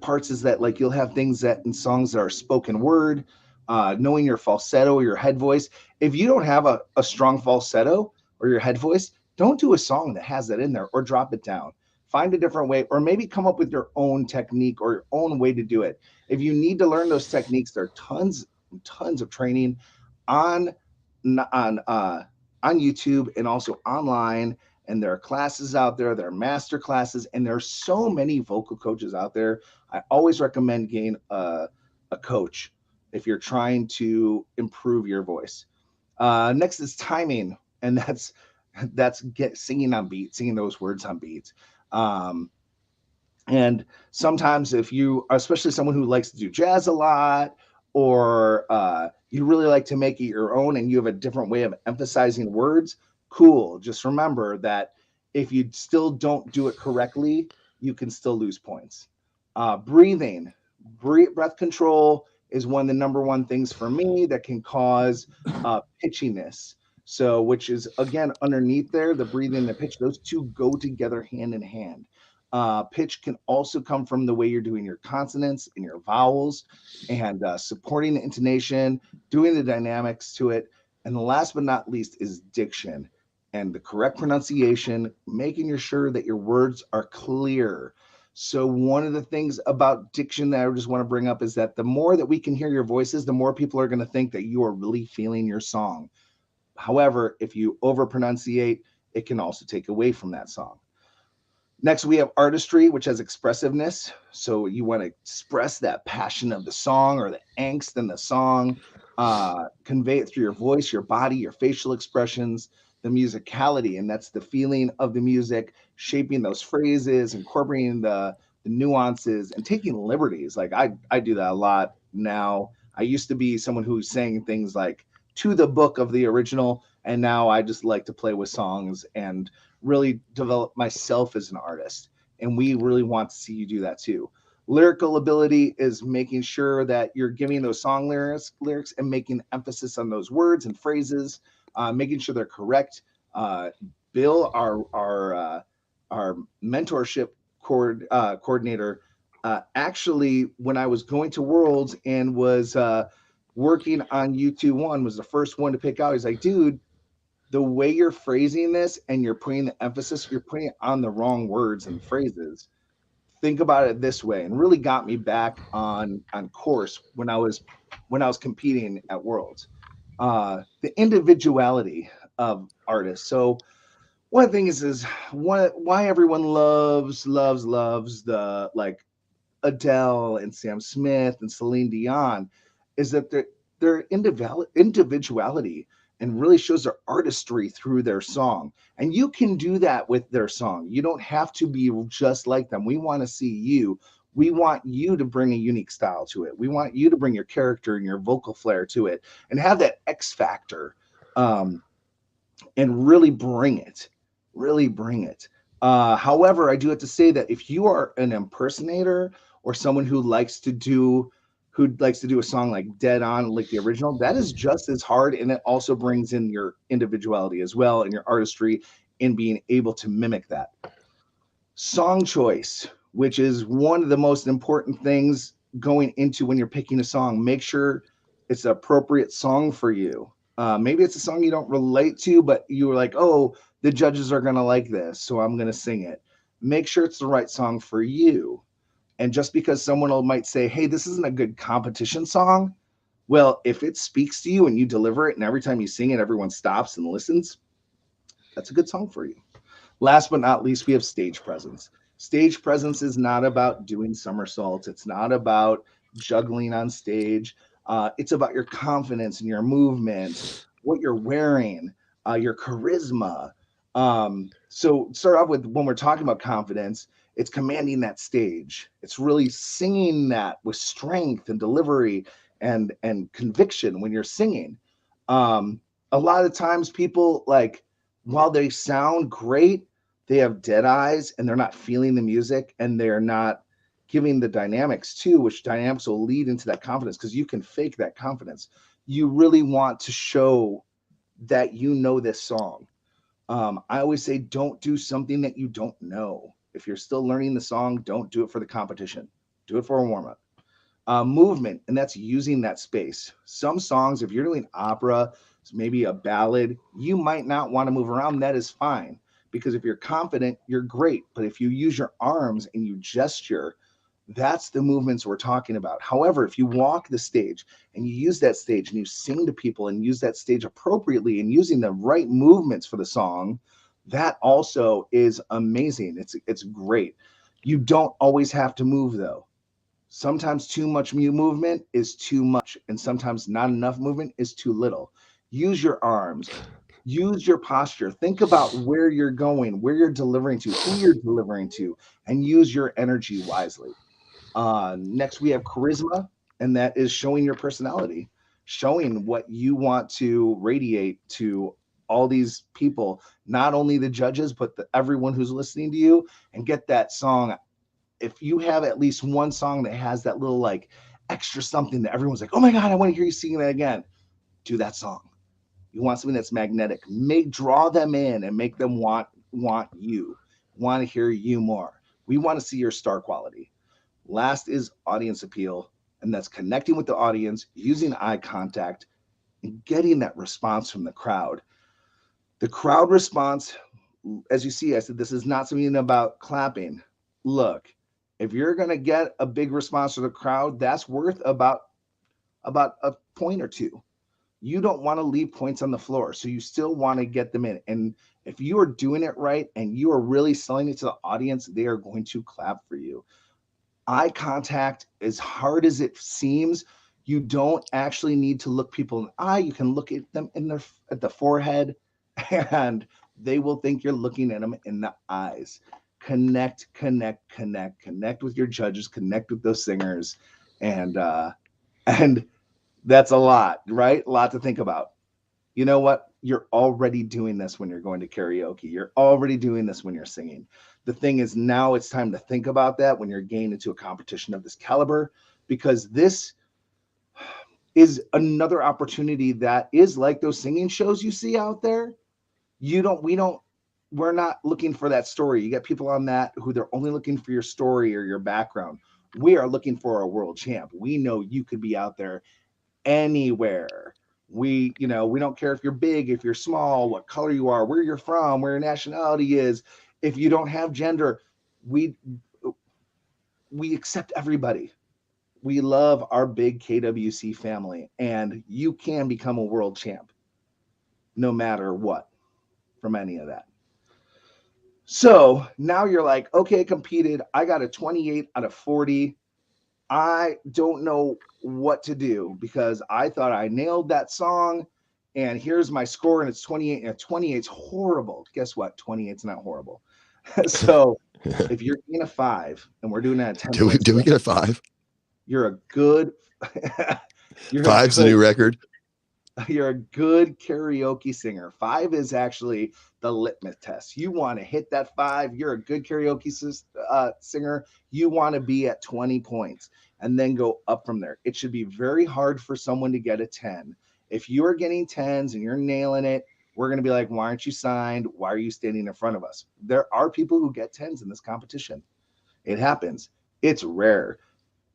parts is that, like, you'll have things that in songs that are spoken word, knowing your falsetto or your head voice. If you don't have a strong falsetto or your head voice, don't do a song that has that in there, or drop it down. Find a different way, or maybe come up with your own technique or your own way to do it. If you need to learn those techniques, there are tons of training on YouTube and also online. And there are classes out there, there are master classes, and there are so many vocal coaches out there. I always recommend getting a coach if you're trying to improve your voice. Next is timing, and that's singing on beat, singing those words on beat. And sometimes if you, especially someone who likes to do jazz a lot, or you really like to make it your own and you have a different way of emphasizing words, cool. Just remember that if you still don't do it correctly, you can still lose points. Breathing, breath control is one of the number one things for me that can cause pitchiness. So, which is, again, underneath there, the breathing and the pitch, those two go together hand in hand. Pitch can also come from the way you're doing your consonants and your vowels, and supporting the intonation, doing the dynamics to it. And the last but not least is diction and the correct pronunciation, making sure that your words are clear. So one of the things about diction that I just want to bring up is that the more that we can hear your voices, the more people are going to think that you are really feeling your song. However, if you over-pronunciate, it can also take away from that song. Next, we have artistry, which has expressiveness. So you want to express that passion of the song or the angst in the song, convey it through your voice, your body, your facial expressions, the musicality, and that's the feeling of the music, shaping those phrases, incorporating the nuances, and taking liberties. Like I do that a lot now. I used to be someone who sang things like to the book of the original, and now I just like to play with songs and really develop myself as an artist. And we really want to see you do that too. Lyrical ability is making sure that you're giving those song lyrics and making emphasis on those words and phrases, making sure they're correct. Bill, our mentorship coordinator, actually, when I was going to Worlds and was working on U21, was the first one to pick out. He's like, dude, the way you're phrasing this and you're putting the emphasis, you're putting it on the wrong words and phrases. Think about it this way, and really got me back on course when I was competing at Worlds. The individuality of artists. So one thing is why everyone loves the, like, Adele and Sam Smith and Celine Dion is that their individuality and really shows their artistry through their song. And you can do that with their song. You don't have to be just like them. We want to see you. We want you to bring a unique style to it. We want you to bring your character and your vocal flair to it and have that X factor, and really bring it. However, I do have to say that if you are an impersonator or someone who likes to do a song like dead on, like the original, that is just as hard, and it also brings in your individuality as well and your artistry in being able to mimic that. Song choice, which is one of the most important things going into when you're picking a song. Make sure it's the appropriate song for you. Maybe it's a song you don't relate to, but you were like, oh, the judges are going to like this, so I'm going to sing it. Make sure it's the right song for you. And just because someone might say, hey, this isn't a good competition song, well, if it speaks to you and you deliver it, and every time you sing it, everyone stops and listens, that's a good song for you. Last but not least, we have stage presence. Stage presence is not about doing somersaults. It's not about juggling on stage. It's about your confidence and your movement, what you're wearing, your charisma. So start off with, when we're talking about confidence, it's commanding that stage. It's really singing that with strength and delivery and conviction when you're singing. A lot of times people, like, while they sound great, they have dead eyes and they're not feeling the music, and they're not giving the dynamics too, which dynamics will lead into that confidence, because you can fake that confidence. You really want to show that you know this song. I always say, don't do something that you don't know. If you're still learning the song, don't do it for the competition. Do it for a warm-up. Movement, and that's using that space. Some songs, if you're doing opera, maybe a ballad, you might not want to move around. That is fine, because if you're confident, you're great. But if you use your arms and you gesture, that's the movements we're talking about. However, if you walk the stage and you use that stage and you sing to people and use that stage appropriately and using the right movements for the song, that also is amazing. It's great. You don't always have to move, though. Sometimes too much movement is too much, and sometimes not enough movement is too little. Use your arms, use your posture. Think about where you're going, where you're delivering to, who you're delivering to, and use your energy wisely. Next, we have charisma, and that is showing your personality, showing what you want to radiate to all these people, not only the judges, but everyone who's listening to you, and get that song. If you have at least one song that has that little like extra something that everyone's like, oh my God, I want to hear you singing that again, do that song. You want something that's magnetic. Draw them in and make them want you, want to hear you more. We want to see your star quality. Last is audience appeal, and that's connecting with the audience, using eye contact, and getting that response from the crowd. The crowd response, as you see, I said, this is not something about clapping. Look, if you're going to get a big response from the crowd, that's worth about a point or two. You don't want to leave points on the floor, so you still want to get them in. And if you are doing it right and you are really selling it to the audience, they are going to clap for you. Eye contact, as hard as it seems, you don't actually need to look people in the eye. You can look at them at the forehead, and they will think you're looking at them in the eyes. Connect with your judges, connect with those singers, and that's a lot, right? A lot to think about. You know what? You're already doing this when you're going to karaoke. You're already doing this when you're singing. The thing is, now it's time to think about that when you're getting into a competition of this caliber, because this is another opportunity that is like those singing shows you see out there. We're not looking for that story. You get people on that who they're only looking for your story or your background. We are looking for a world champ. We know you could be out there anywhere. We don't care if you're big, if you're small, what color you are, where you're from, where your nationality is. If you don't have gender, we accept everybody. We love our big KWC family, and you can become a world champ no matter what from any of that. So now you're like, okay, competed. I got a 28 out of 40. I don't know what to do, because I thought I nailed that song, and here's my score, and it's 28, and 28's horrible. Guess what? 28's not horrible. So if you're in a 5 and we're doing that at 10 points, do we get a 5? You're a good Five's the new record. You're a good karaoke singer. 5 is actually the litmus test. You want to hit that 5. You're a good karaoke singer. You want to be at 20 points and then go up from there. It should be very hard for someone to get a 10. If you are getting 10s and you're nailing it, we're going to be like, why aren't you signed? Why are you standing in front of us? There are people who get 10s in this competition. It happens. It's rare,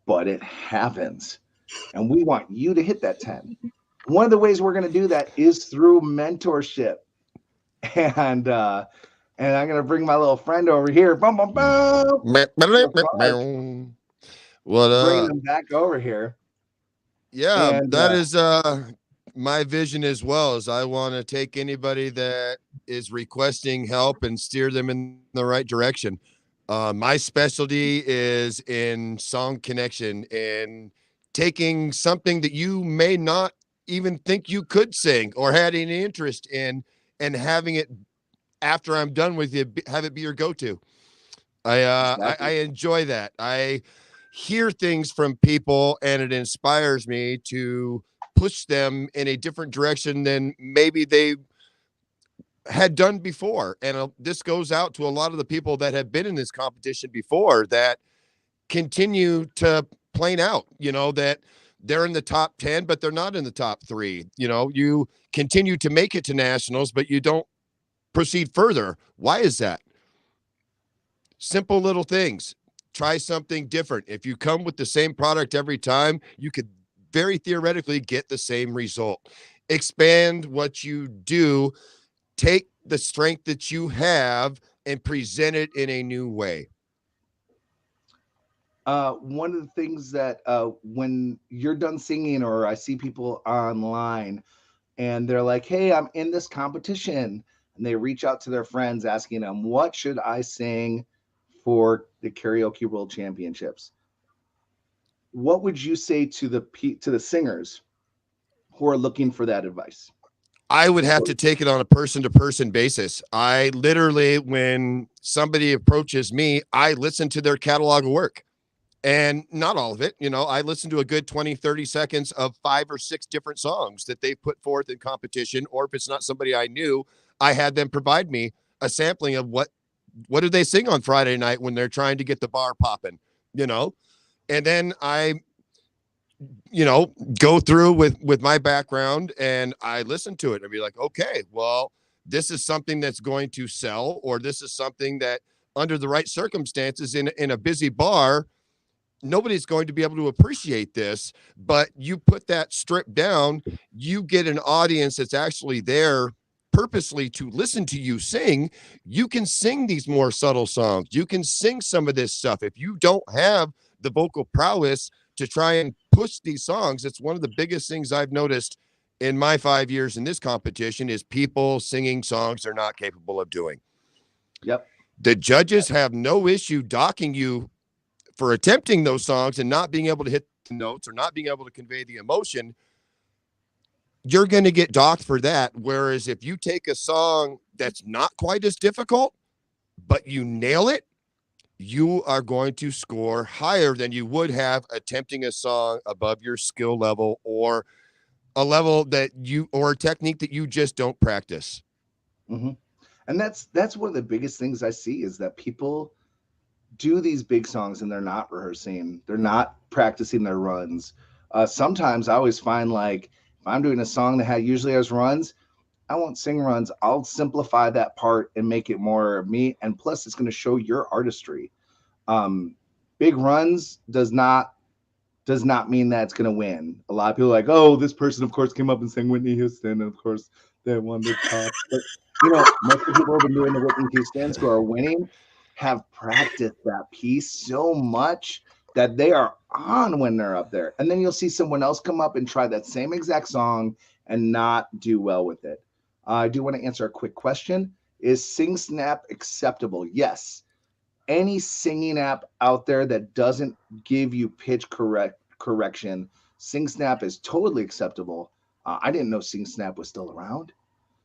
but it happens. And we want you to hit that 10. One of the ways we're going to do that is through mentorship. And I'm going to bring my little friend over here. bring them back over here. Yeah, And that is my vision as well. Is I want to take anybody that is requesting help and steer them in the right direction. My specialty is in song connection and taking something that you may not even think you could sing or had any interest in, and having it, after I'm done with you, have it be your go-to. I enjoy that. I hear things from people and it inspires me to push them in a different direction than maybe they had done before. And this goes out to a lot of the people that have been in this competition before that continue to plane out, that they're in the top 10, but they're not in the top 3. You continue to make it to nationals, but you don't proceed further. Why is that? Simple little things. Try something different. If you come with the same product every time, you could very theoretically get the same result. Expand what you do. Take the strength that you have and present it in a new way. One of the things that when you're done singing, or I see people online and they're like, hey, I'm in this competition, and they reach out to their friends asking them, what should I sing for the Karaoke World Championships? What would you say to the singers who are looking for that advice? I would have to take it on a person-to-person basis. I literally, when somebody approaches me, I listen to their catalog of work. And not all of it, I listen to a good 20, 30 seconds of 5 or 6 different songs that they put forth in competition. Or if it's not somebody I knew, I had them provide me a sampling of what did they sing on Friday night when they're trying to get the bar popping, and then I, go through with my background and I listen to it and be like, okay, well, this is something that's going to sell, or this is something that under the right circumstances in a busy bar, nobody's going to be able to appreciate this. But you put that strip down, you get an audience that's actually there purposely to listen to you sing. You can sing these more subtle songs. You can sing some of this stuff. If you don't have the vocal prowess to try and push these songs, it's one of the biggest things I've noticed in my 5 years in this competition is people singing songs they're not capable of doing. Yep. The judges have no issue docking you for attempting those songs and not being able to hit the notes or not being able to convey the emotion. You're going to get docked for that. Whereas if you take a song that's not quite as difficult, but you nail it, you are going to score higher than you would have attempting a song above your skill level, or a level that or a technique that you just don't practice. Mm-hmm. And that's one of the biggest things I see is that people do these big songs and they're not rehearsing, they're not practicing their runs. Sometimes I always find, like, if I'm doing a song that usually has runs, I won't sing runs. I'll simplify that part and make it more me. And plus, it's going to show your artistry. Big runs does not mean that it's going to win. A lot of people are like, oh, this person, of course, came up and sang Whitney Houston, and of course, they won the top. But most of the people who have been doing the Whitney Houstons who are winning have practiced that piece so much that they are on when they're up there. And then you'll see someone else come up and try that same exact song and not do well with it. I do want to answer a quick question. Is SingSnap acceptable? Yes. Any singing app out there that doesn't give you pitch correction, SingSnap is totally acceptable. I didn't know SingSnap was still around.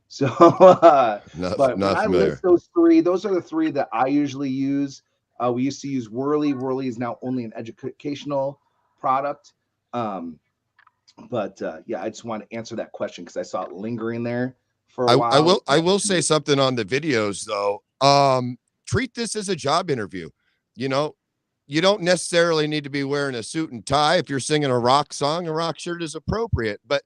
So, but when I list those 3, those are the 3 that I usually use. We used to use Whirly. Whirly is now only an educational product. But yeah, I just want to answer that question because I saw it lingering there for a while. I will say something on the videos though. Treat this as a job interview. You don't necessarily need to be wearing a suit and tie. If you're singing a rock song, a rock shirt is appropriate, but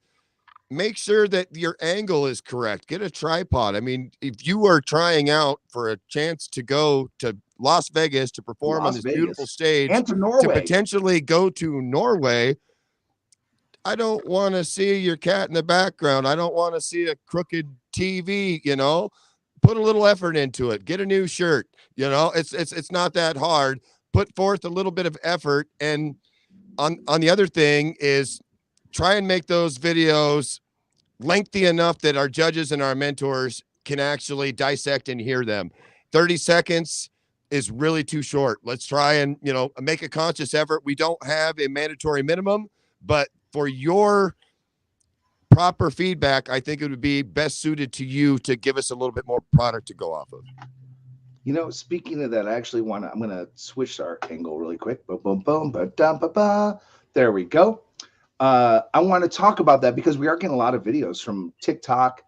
make sure that your angle is correct. Get a tripod. I mean, if you are trying out for a chance to go to Las Vegas to perform on this beautiful stage and to Norway, to potentially go to Norway, I don't want to see your cat in the background. I don't want to see a crooked TV, Put a little effort into it. Get a new shirt. It's not that hard. Put forth a little bit of effort, and on the other thing is try and make those videos lengthy enough that our judges and our mentors can actually dissect and hear them. 30 seconds is really too short. Let's try and, you know, make a conscious effort. We don't have a mandatory minimum, but for your proper feedback, I think it would be best suited to you to give us a little bit more product to go off of. You know, speaking of that, I actually I'm going to switch our angle really quick. Boom, boom, boom, ba-dum-ba-ba. There we go. I want to talk about that because we are getting a lot of videos from TikTok,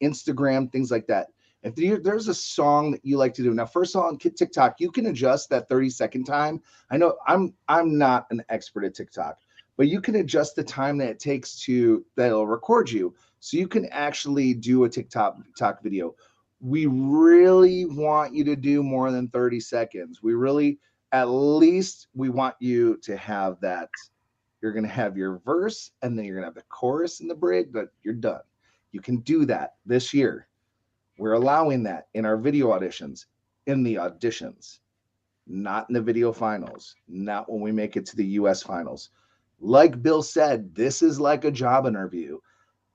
Instagram, things like that. If there's a song that you like to do now, first of all, on TikTok, you can adjust that 30-second time. I know I'm not an expert at TikTok, but you can adjust the time that it takes that'll record you, so you can actually do a TikTok video. We really want you to do more than 30 seconds. We really, at least, we want you to have that. You're going to have your verse, and then you're going to have the chorus and the bridge, but you're done. You can do that this year. We're allowing that in our video auditions, in the auditions, not in the video finals, not when we make it to the US finals. Like Bill said, this is like a job interview.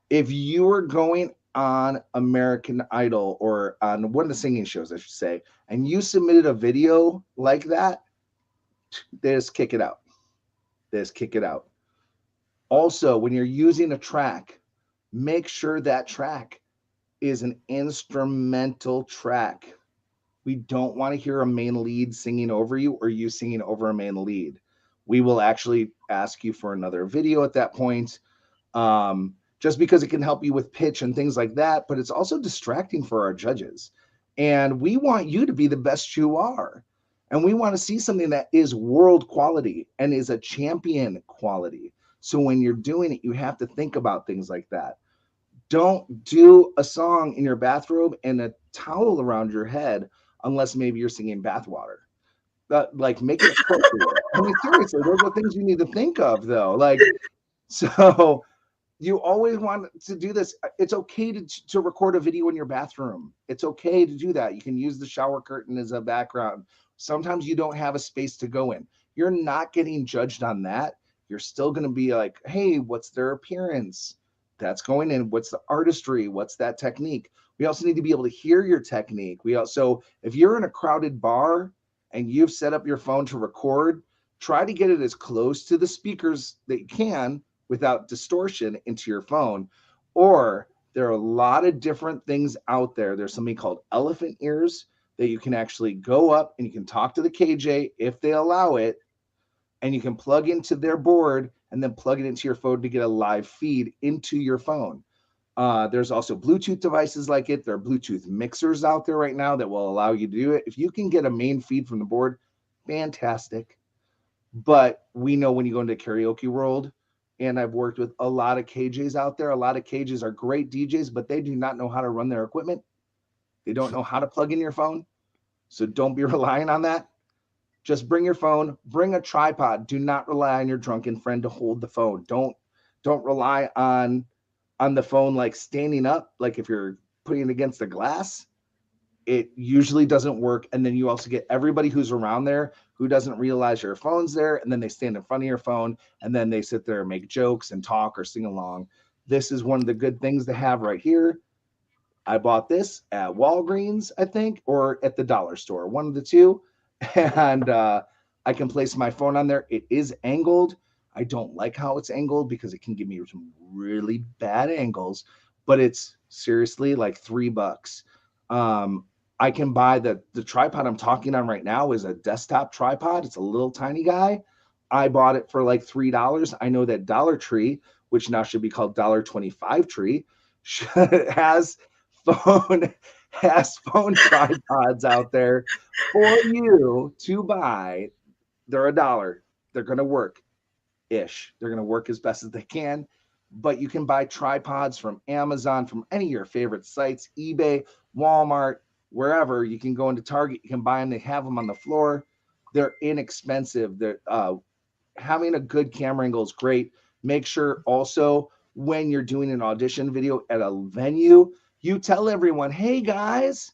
If you are going on American Idol or on one of the singing shows, I should say, and you submitted a video like that, they just kick it out. They just kick it out. Also, when you're using a track, make sure that track is an instrumental track. We don't want to hear a main lead singing over you or you singing over a main lead. We will actually ask you for another video at that point, just because it can help you with pitch and things like that, but it's also distracting for our judges. And we want you to be the best you are. And we want to see something that is world quality and is a champion quality. So when you're doing it, you have to think about things like that. Don't do a song in your bathrobe and a towel around your head unless maybe you're singing bathwater. Like, make it appropriate. I mean, seriously, those are things you need to think of, though. Like, so you always want to do this. It's okay to record a video in your bathroom. It's okay to do that. You can use the shower curtain as a background. Sometimes you don't have a space to go in. You're not getting judged on that. You're still going to be like, hey, what's their appearance? That's going in. What's the artistry? What's that technique? We also need to be able to hear your technique. So if you're in a crowded bar and you've set up your phone to record, try to get it as close to the speakers that you can without distortion into your phone. Or there are a lot of different things out there. There's something called elephant ears that you can actually go up and you can talk to the KJ if they allow it, and you can plug into their board and then plug it into your phone to get a live feed into your phone. There's also Bluetooth devices like it. There are Bluetooth mixers out there right now that will allow you to do it. If you can get a main feed from the board, fantastic. But we know when you go into Karaoke World, and I've worked with a lot of KJs out there, a lot of KJs are great DJs, but they do not know how to run their equipment. They don't know how to plug in your phone. So don't be relying on that. Just bring your phone, bring a tripod. Do not rely on your drunken friend to hold the phone. Don't rely on the phone like standing up, like if you're putting it against the glass. It usually doesn't work. And then you also get everybody who's around there who doesn't realize your phone's there, and then they stand in front of your phone, and then they sit there and make jokes and talk or sing along. This is one of the good things to have right here. I bought this at Walgreens, I think, or at the dollar store, one of the two. And I can place my phone on there. It is angled. I don't like how it's angled because it can give me some really bad angles, but it's seriously like $3. I can buy the tripod I'm talking on right now is a desktop tripod. It's a little tiny guy. I bought it for like $3. I know that Dollar Tree, which now should be called $1.25 Tree, has phone tripods out there for you to buy. They're $1. They're going to work-ish. They're going to work as best as they can. But you can buy tripods from Amazon, from any of your favorite sites, eBay, Walmart, wherever. You can go into Target. You can buy them. They have them on the floor. They're inexpensive. They're having a good camera angle is great. Make sure also when you're doing an audition video at a venue, you tell everyone, hey guys,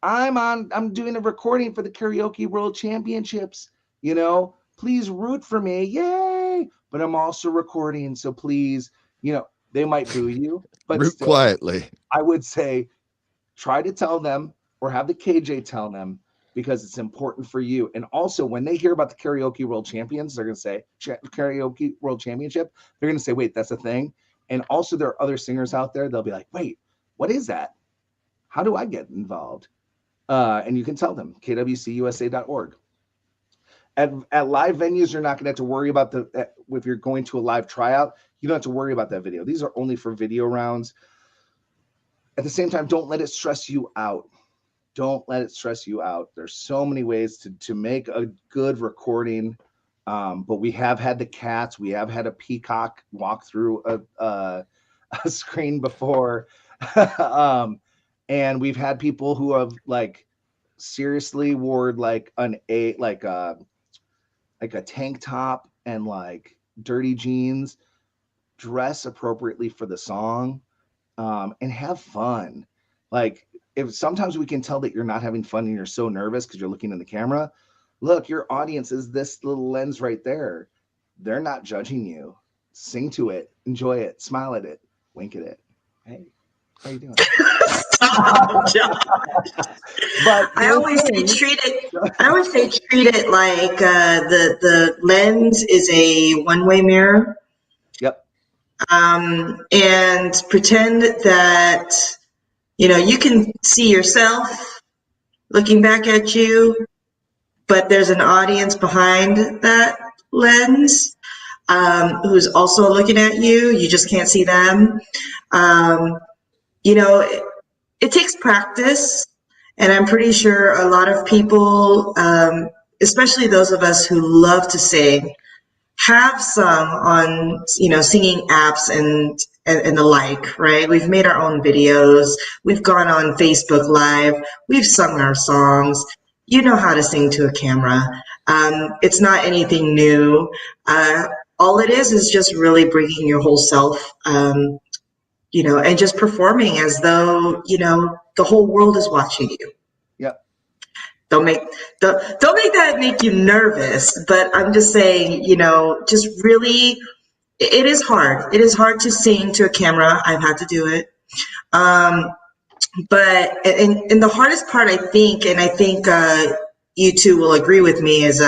I'm doing a recording for the Karaoke World Championships. You know, please root for me. Yay. But I'm also recording. So please, they might boo you, but root still, quietly. I would say try to tell them or have the KJ tell them, because it's important for you. And also when they hear about the Karaoke World Champions, they're going to say Karaoke World Championship. They're going to say, wait, that's a thing. And also there are other singers out there. They'll be like, wait, what is that? How do I get involved? And you can tell them, KWCUSA.org. At live venues, you're not going to have to worry about if you're going to a live tryout, you don't have to worry about that video. These are only for video rounds. At the same time, don't let it stress you out. Don't let it stress you out. There's so many ways to make a good recording. But we have had the cats. We have had a peacock walk through a screen before. And we've had people who have seriously wore a tank top and dirty jeans, dress appropriately for the song, and have fun. If sometimes we can tell that you're not having fun and you're so nervous because you're looking in the camera, look, your audience is this little lens right there. They're not judging you. Sing to it, enjoy it, smile at it, wink at it. Hey, how you doing? Stop, Josh. But I always say treat it like the lens is a one-way mirror. Yep. And pretend that you can see yourself looking back at you, but there's an audience behind that lens who's also looking at you. You just can't see them. It takes practice, and I'm pretty sure a lot of people, especially those of us who love to sing, have sung on, singing apps and the like, right? We've made our own videos. We've gone on Facebook Live. We've sung our songs. You know how to sing to a camera. It's not anything new. All it is just really bringing your whole self, and just performing as though, the whole world is watching you. Yep. Don't make that make you nervous, but I'm just saying, just really, it is hard. It is hard to sing to a camera. I've had to do it. But the hardest part, I think you two will agree with me, is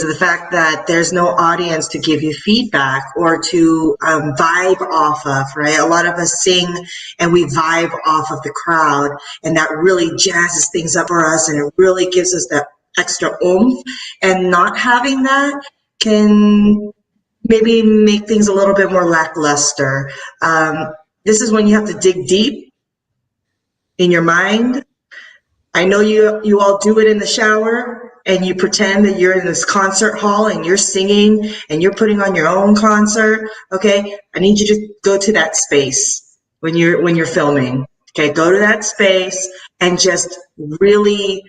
the fact that there's no audience to give you feedback or to vibe off of, right? A lot of us sing and we vibe off of the crowd, and that really jazzes things up for us, and it really gives us that extra oomph. And not having that can maybe make things a little bit more lackluster. This is when you have to dig deep in your mind. I know you all do it in the shower, and you pretend that you're in this concert hall and you're singing and you're putting on your own concert. Okay, I need you to go to that space when you're filming. Okay, go to that space and just really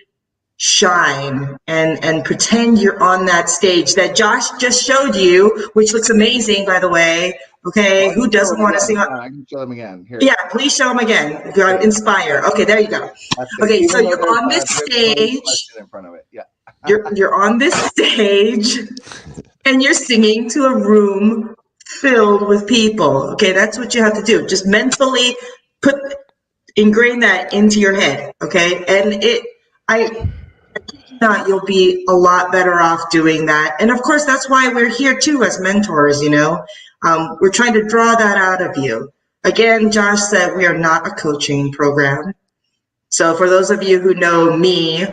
shine and pretend you're on that stage that Josh just showed you, which looks amazing, by the way. Okay, who doesn't want to sing? I can show them again. Here. Yeah, please show them again. Inspire. Okay, there you go. Okay, so you're on this stage. In front of it. Yeah. You're on this stage and you're singing to a room filled with people. Okay, that's what you have to do. Just mentally ingrain that into your head. Okay, and you'll be a lot better off doing that. And of course, that's why we're here too as mentors. We're trying to draw that out of you. Again, Josh said we are not a coaching program. So for those of you who know me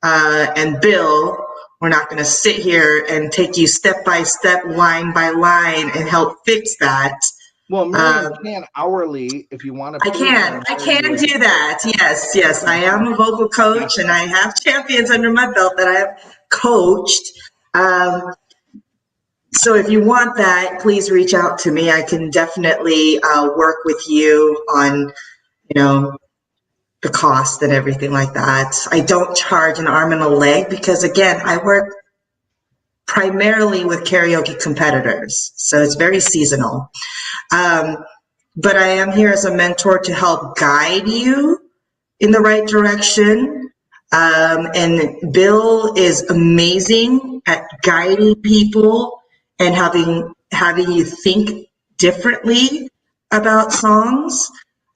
and Bill, we're not going to sit here and take you step by step, line by line, and help fix that. Well, Miriam can hourly if you want to. I can do that. Yes. I am a vocal coach, and I have champions under my belt that I have coached. So if you want that, please reach out to me. I can definitely work with you on, the cost and everything like that. I don't charge an arm and a leg because, again, I work primarily with karaoke competitors, so it's very seasonal. But I am here as a mentor to help guide you in the right direction. And Bill is amazing at guiding people and having you think differently about songs,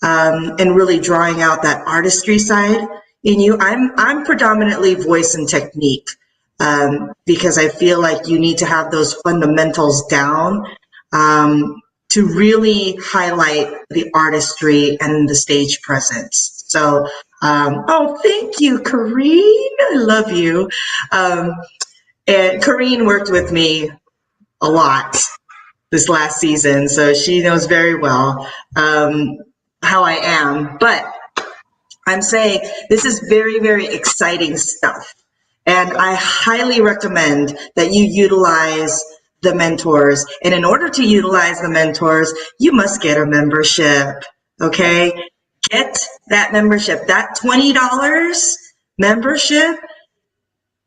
and really drawing out that artistry side in you. I'm predominantly voice and technique, because I feel like you need to have those fundamentals down, to really highlight the artistry and the stage presence. So, oh, thank you, Kareen. I love you. And Kareen worked with me a lot this last season, so she knows very well how I am. But I'm saying this is very, very exciting stuff. And I highly recommend that you utilize the mentors. And in order to utilize the mentors, you must get a membership, okay? Get that membership. That $20 membership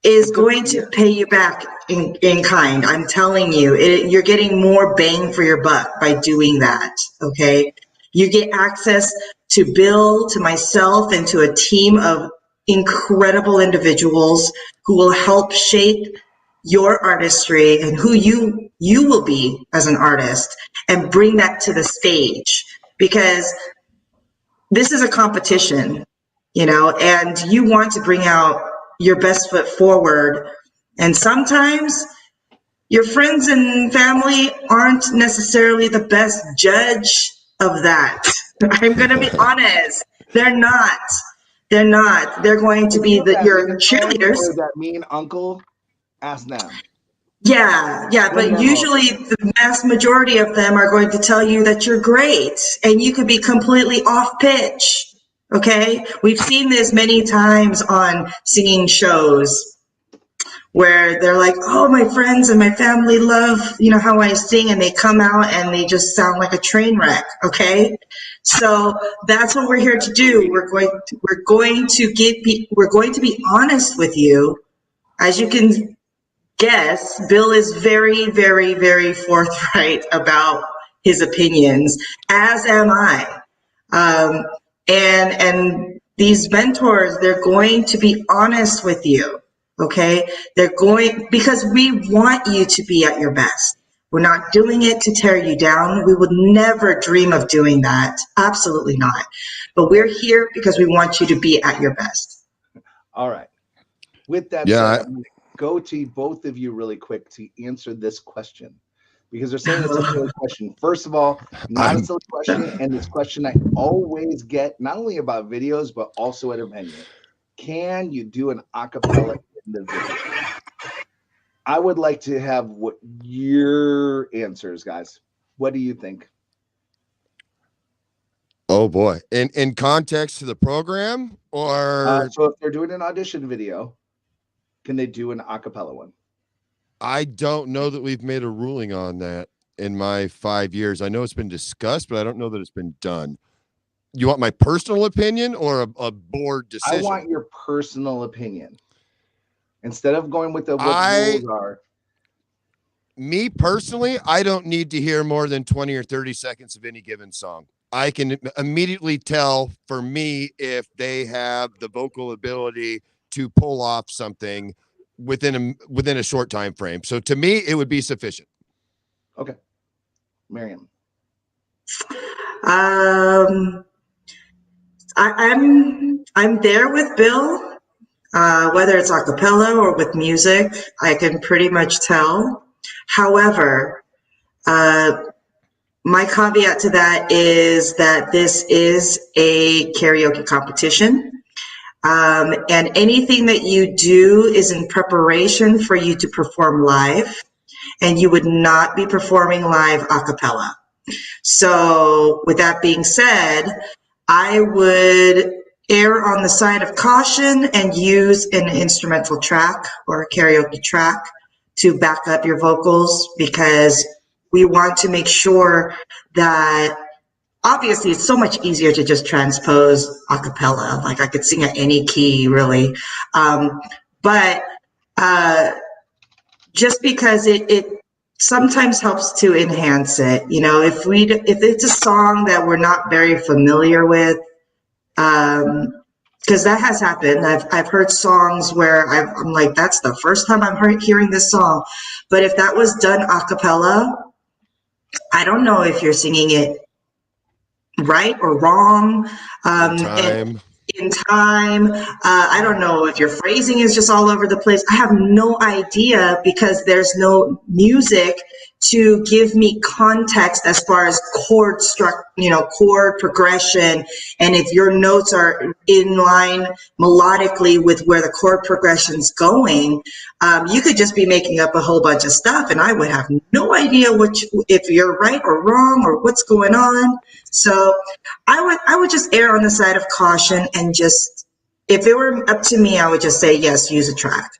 is going to pay you back in kind. I'm telling you, you're getting more bang for your buck by doing that, okay? You get access to Bill, to myself, and to a team of incredible individuals who will help shape your artistry and who you will be as an artist, and bring that to the stage, because this is a competition, you know, and you want to bring out your best foot forward. And sometimes your friends and family aren't necessarily the best judge of that. I'm going to be honest. They're not. They're not. They're going to be your cheerleaders. That mean uncle, ask them. Yeah, but usually the vast majority of them are going to tell you that you're great and you could be completely off pitch. Okay? We've seen this many times on singing shows where they're like, oh, my friends and my family love, you know, how I sing, and they come out and they just sound like a train wreck. Okay? So that's what we're here to do. We're going to be honest with you. As you can guess, Bill is very, very, very forthright about his opinions, as am I. And these mentors, they're going to be honest with you, okay? Because we want you to be at your best. We're not doing it to tear you down. We would never dream of doing that. Absolutely not. But we're here because we want you to be at your best. All right. With that said, I'm going to go to both of you really quick to answer this question, because they're saying it's a silly question. First of all, not a silly question, and this question I always get, not only about videos, but also at a venue. Can you do an acapella in the video? I would like to have what your answers, guys. What do you think? Oh boy. In context to the program, or so if they're doing an audition video, can they do an acapella one? I don't know that we've made a ruling on that in my 5 years. I know it's been discussed, but I don't know that it's been done. You want my personal opinion or a board decision? I want your personal opinion. Instead of going with what the rules are. Me personally, I don't need to hear more than 20 or 30 seconds of any given song. I can immediately tell, for me, if they have the vocal ability to pull off something within a short time frame. So to me, it would be sufficient. Okay. Miriam. I'm there with Bill. Whether it's a cappella or with music, I can pretty much tell. However, my caveat to that is that this is a karaoke competition. And anything that you do is in preparation for you to perform live, and you would not be performing live a cappella. So with that being said, I would err on the side of caution and use an instrumental track or a karaoke track to back up your vocals, because we want to make sure that, obviously it's so much easier to just transpose a cappella. Like I could sing at any key, really. But just because it sometimes helps to enhance it. You know, if it's a song that we're not very familiar with, because that has happened. I've heard songs where I'm like, that's the first time I'm hearing this song. But if that was done a cappella, I don't know if you're singing it right or wrong. Time. In time. I don't know if your phrasing is just all over the place. I have no idea because there's no music to give me context as far as chord chord progression. And if your notes are in line melodically with where the chord progression's going, you could just be making up a whole bunch of stuff and I would have no idea if you're right or wrong or what's going on. So I would just err on the side of caution and just, if it were up to me, I would just say, yes, use a track.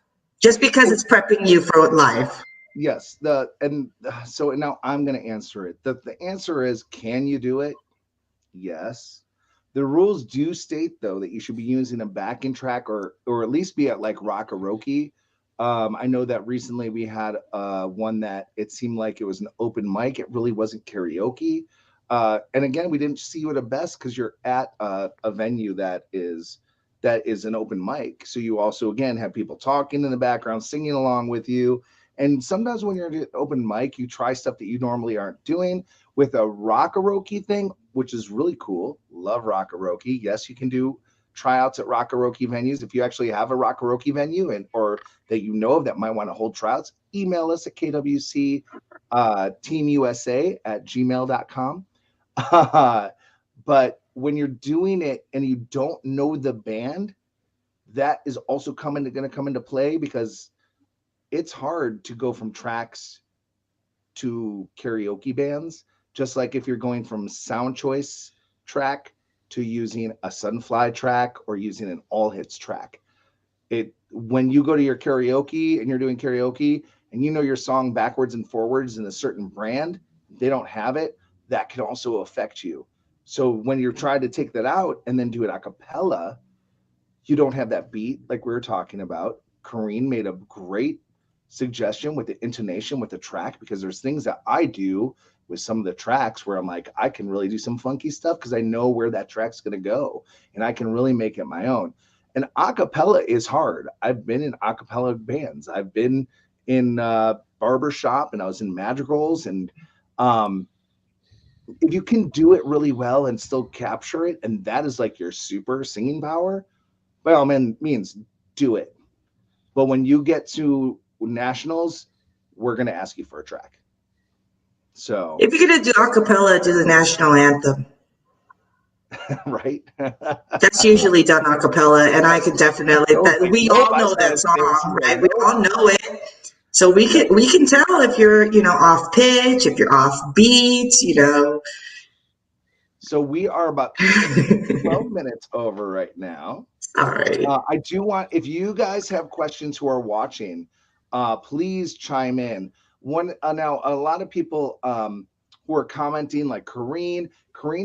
Just because it's prepping you for life. Yes. So now I'm going to answer it. The answer is, can you do it? Yes. The rules do state, though, that you should be using a backing track or at least be at like Karaoke. I know that recently we had one that it seemed like it was an open mic. It really wasn't karaoke. And again, we didn't see you at a best because you're at a venue that is an open mic. So you also, again, have people talking in the background, singing along with you. And sometimes when you're at an open mic, you try stuff that you normally aren't doing. With a Karaoke thing, which is really cool. Love Karaoke. Yes, you can do tryouts at Karaoke venues. If you actually have a Karaoke venue or that you know of that might want to hold tryouts, email us at KWC teamusa at gmail.com. But when you're doing it and you don't know the band, that is also going to come into play because it's hard to go from tracks to karaoke bands. Just like if you're going from sound choice track to using a Sunfly track or using an all hits track. When you go to your karaoke and you're doing karaoke and you know your song backwards and forwards in a certain brand, they don't have it, that can also affect you. So when you're trying to take that out and then do it a cappella, you don't have that beat like we were talking about. Corrine made a great suggestion with the intonation with the track, because there's things that I do with some of the tracks where I'm like, I can really do some funky stuff because I know where that track's going to go and I can really make it my own. And acapella is hard. I've been in acapella bands. I've been in barbershop and I was in madrigals. And if you can do it really well and still capture it, and that is like your super singing power, by all means, do it. But when you get to nationals, we're going to ask you for a track. So if you're going to do acapella, do the national anthem. Right. That's usually done acapella, and I can definitely. We all know that song, right? We all know it, so we can tell if you're off pitch, if you're off beat, So we are about 12 minutes over right now. Sorry. I do want, if you guys have questions who are watching, please chime in. Now a lot of people who are commenting, like Corrine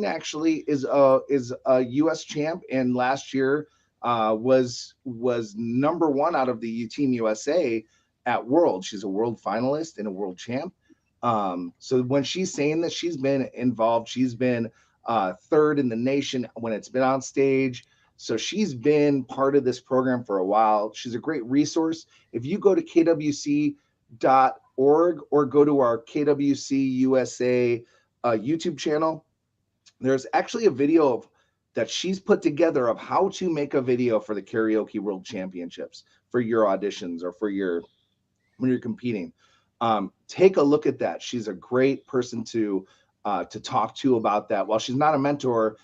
actually is a U.S. champ, and last year was number one out of the Team USA at World. She's a world finalist and a world champ. So when she's saying that, she's been involved. She's been third in the nation when it's been on stage. So she's been part of this program for a while. She's a great resource. If you go to kwc.org or go to our KWCUSA YouTube channel, there's actually a video that she's put together of how to make a video for the Karaoke World Championships for your auditions or when you're competing. Take a look at that. She's a great person to talk to about that. While she's not a mentor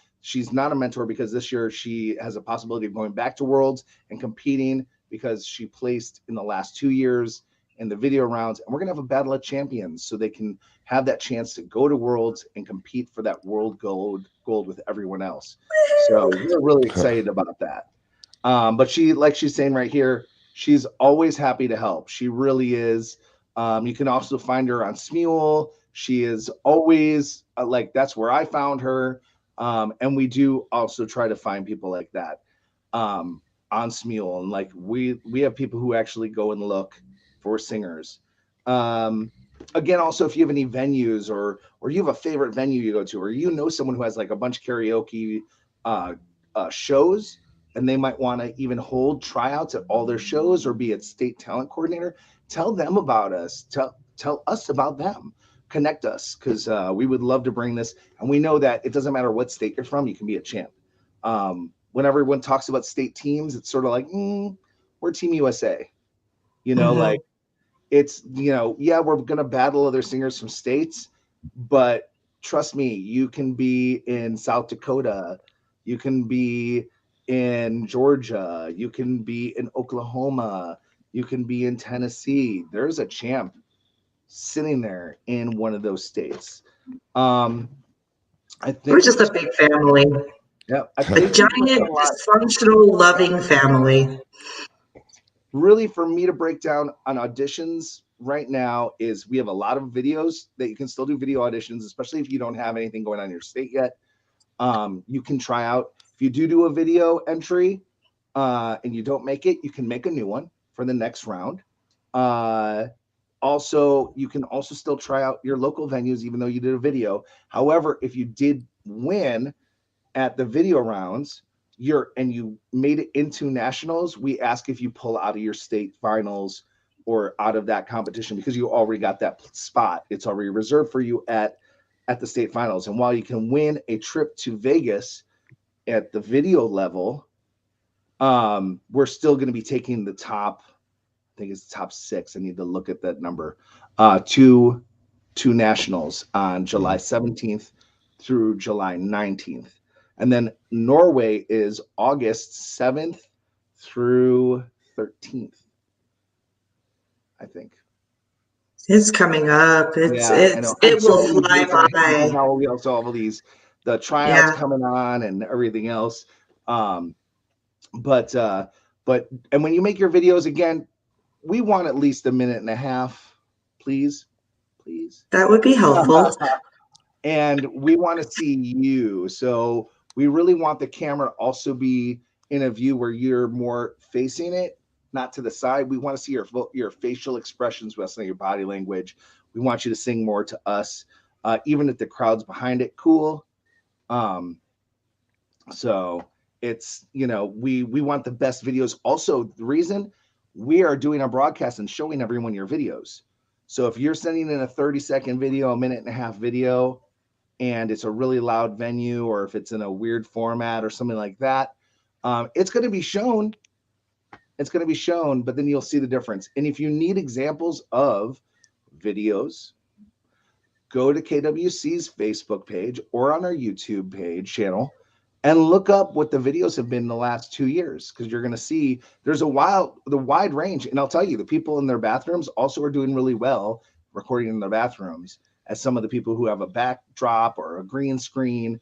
because this year she has a possibility of going back to Worlds and competing because she placed in the last 2 years in the video rounds. And we're going to have a battle of champions so they can have that chance to go to Worlds and compete for that world gold with everyone else. So we're really excited about that. But she's saying right here, she's always happy to help. She really is. You can also find her on Smule. She is always that's where I found her. And we do also try to find people like that on Smule. And we have people who actually go and look for singers. Again, also, if you have any venues or you have a favorite venue you go to, or someone who has like a bunch of karaoke shows and they might want to even hold tryouts at all their shows or be a state talent coordinator, tell them about us. Tell us about them. Connect us, because we would love to bring this. And we know that it doesn't matter what state you're from, you can be a champ. When everyone talks about state teams, it's sort of like, we're Team USA. Like it's, yeah, we're going to battle other singers from states, but trust me, you can be in South Dakota, you can be in Georgia, you can be in Oklahoma, you can be in Tennessee. There's a champ sitting there in one of those states. I think we're just a big family. Yeah, a giant, dysfunctional, loving family. Really, for me to break down on auditions right now is we have a lot of videos that you can still do video auditions, especially if you don't have anything going on in your state yet. You can try out. If you do a video entry and you don't make it, you can make a new one for the next round. Also, you can also still try out your local venues, even though you did a video. However, if you did win at the video rounds, and you made it into nationals, we ask if you pull out of your state finals or out of that competition, because you already got that spot. It's already reserved for you at the state finals. And while you can win a trip to Vegas at the video level, we're still going to be taking the top, I think it's the top 6. I need to look at that number, to nationals on July 17th through July 19th. And then Norway is August 7th through 13th, I think. It's coming up. It will fly by. Now we also have all the tryouts coming on and everything else. But when you make your videos, again, we want at least a minute and a half, please. That would be helpful. And we want to see you. So we really want the camera also be in a view where you're more facing it, not to the side. We want to see your facial expressions, we want to see your body language. We want you to sing more to us, even if the crowd's behind it. Cool. So it's, we want the best videos. Also, the reason we are doing our broadcast and showing everyone your videos. So if you're sending in a 30-second video, a minute and a half video, and it's a really loud venue, or if it's in a weird format or something like that, it's going to be shown. It's going to be shown, but then you'll see the difference. And if you need examples of videos, go to KWC's Facebook page or on our YouTube channel and look up what the videos have been in the last 2 years, because you're going to see there's the wide range. And I'll tell you, the people in their bathrooms also are doing really well recording in their bathrooms, as some of the people who have a backdrop or a green screen,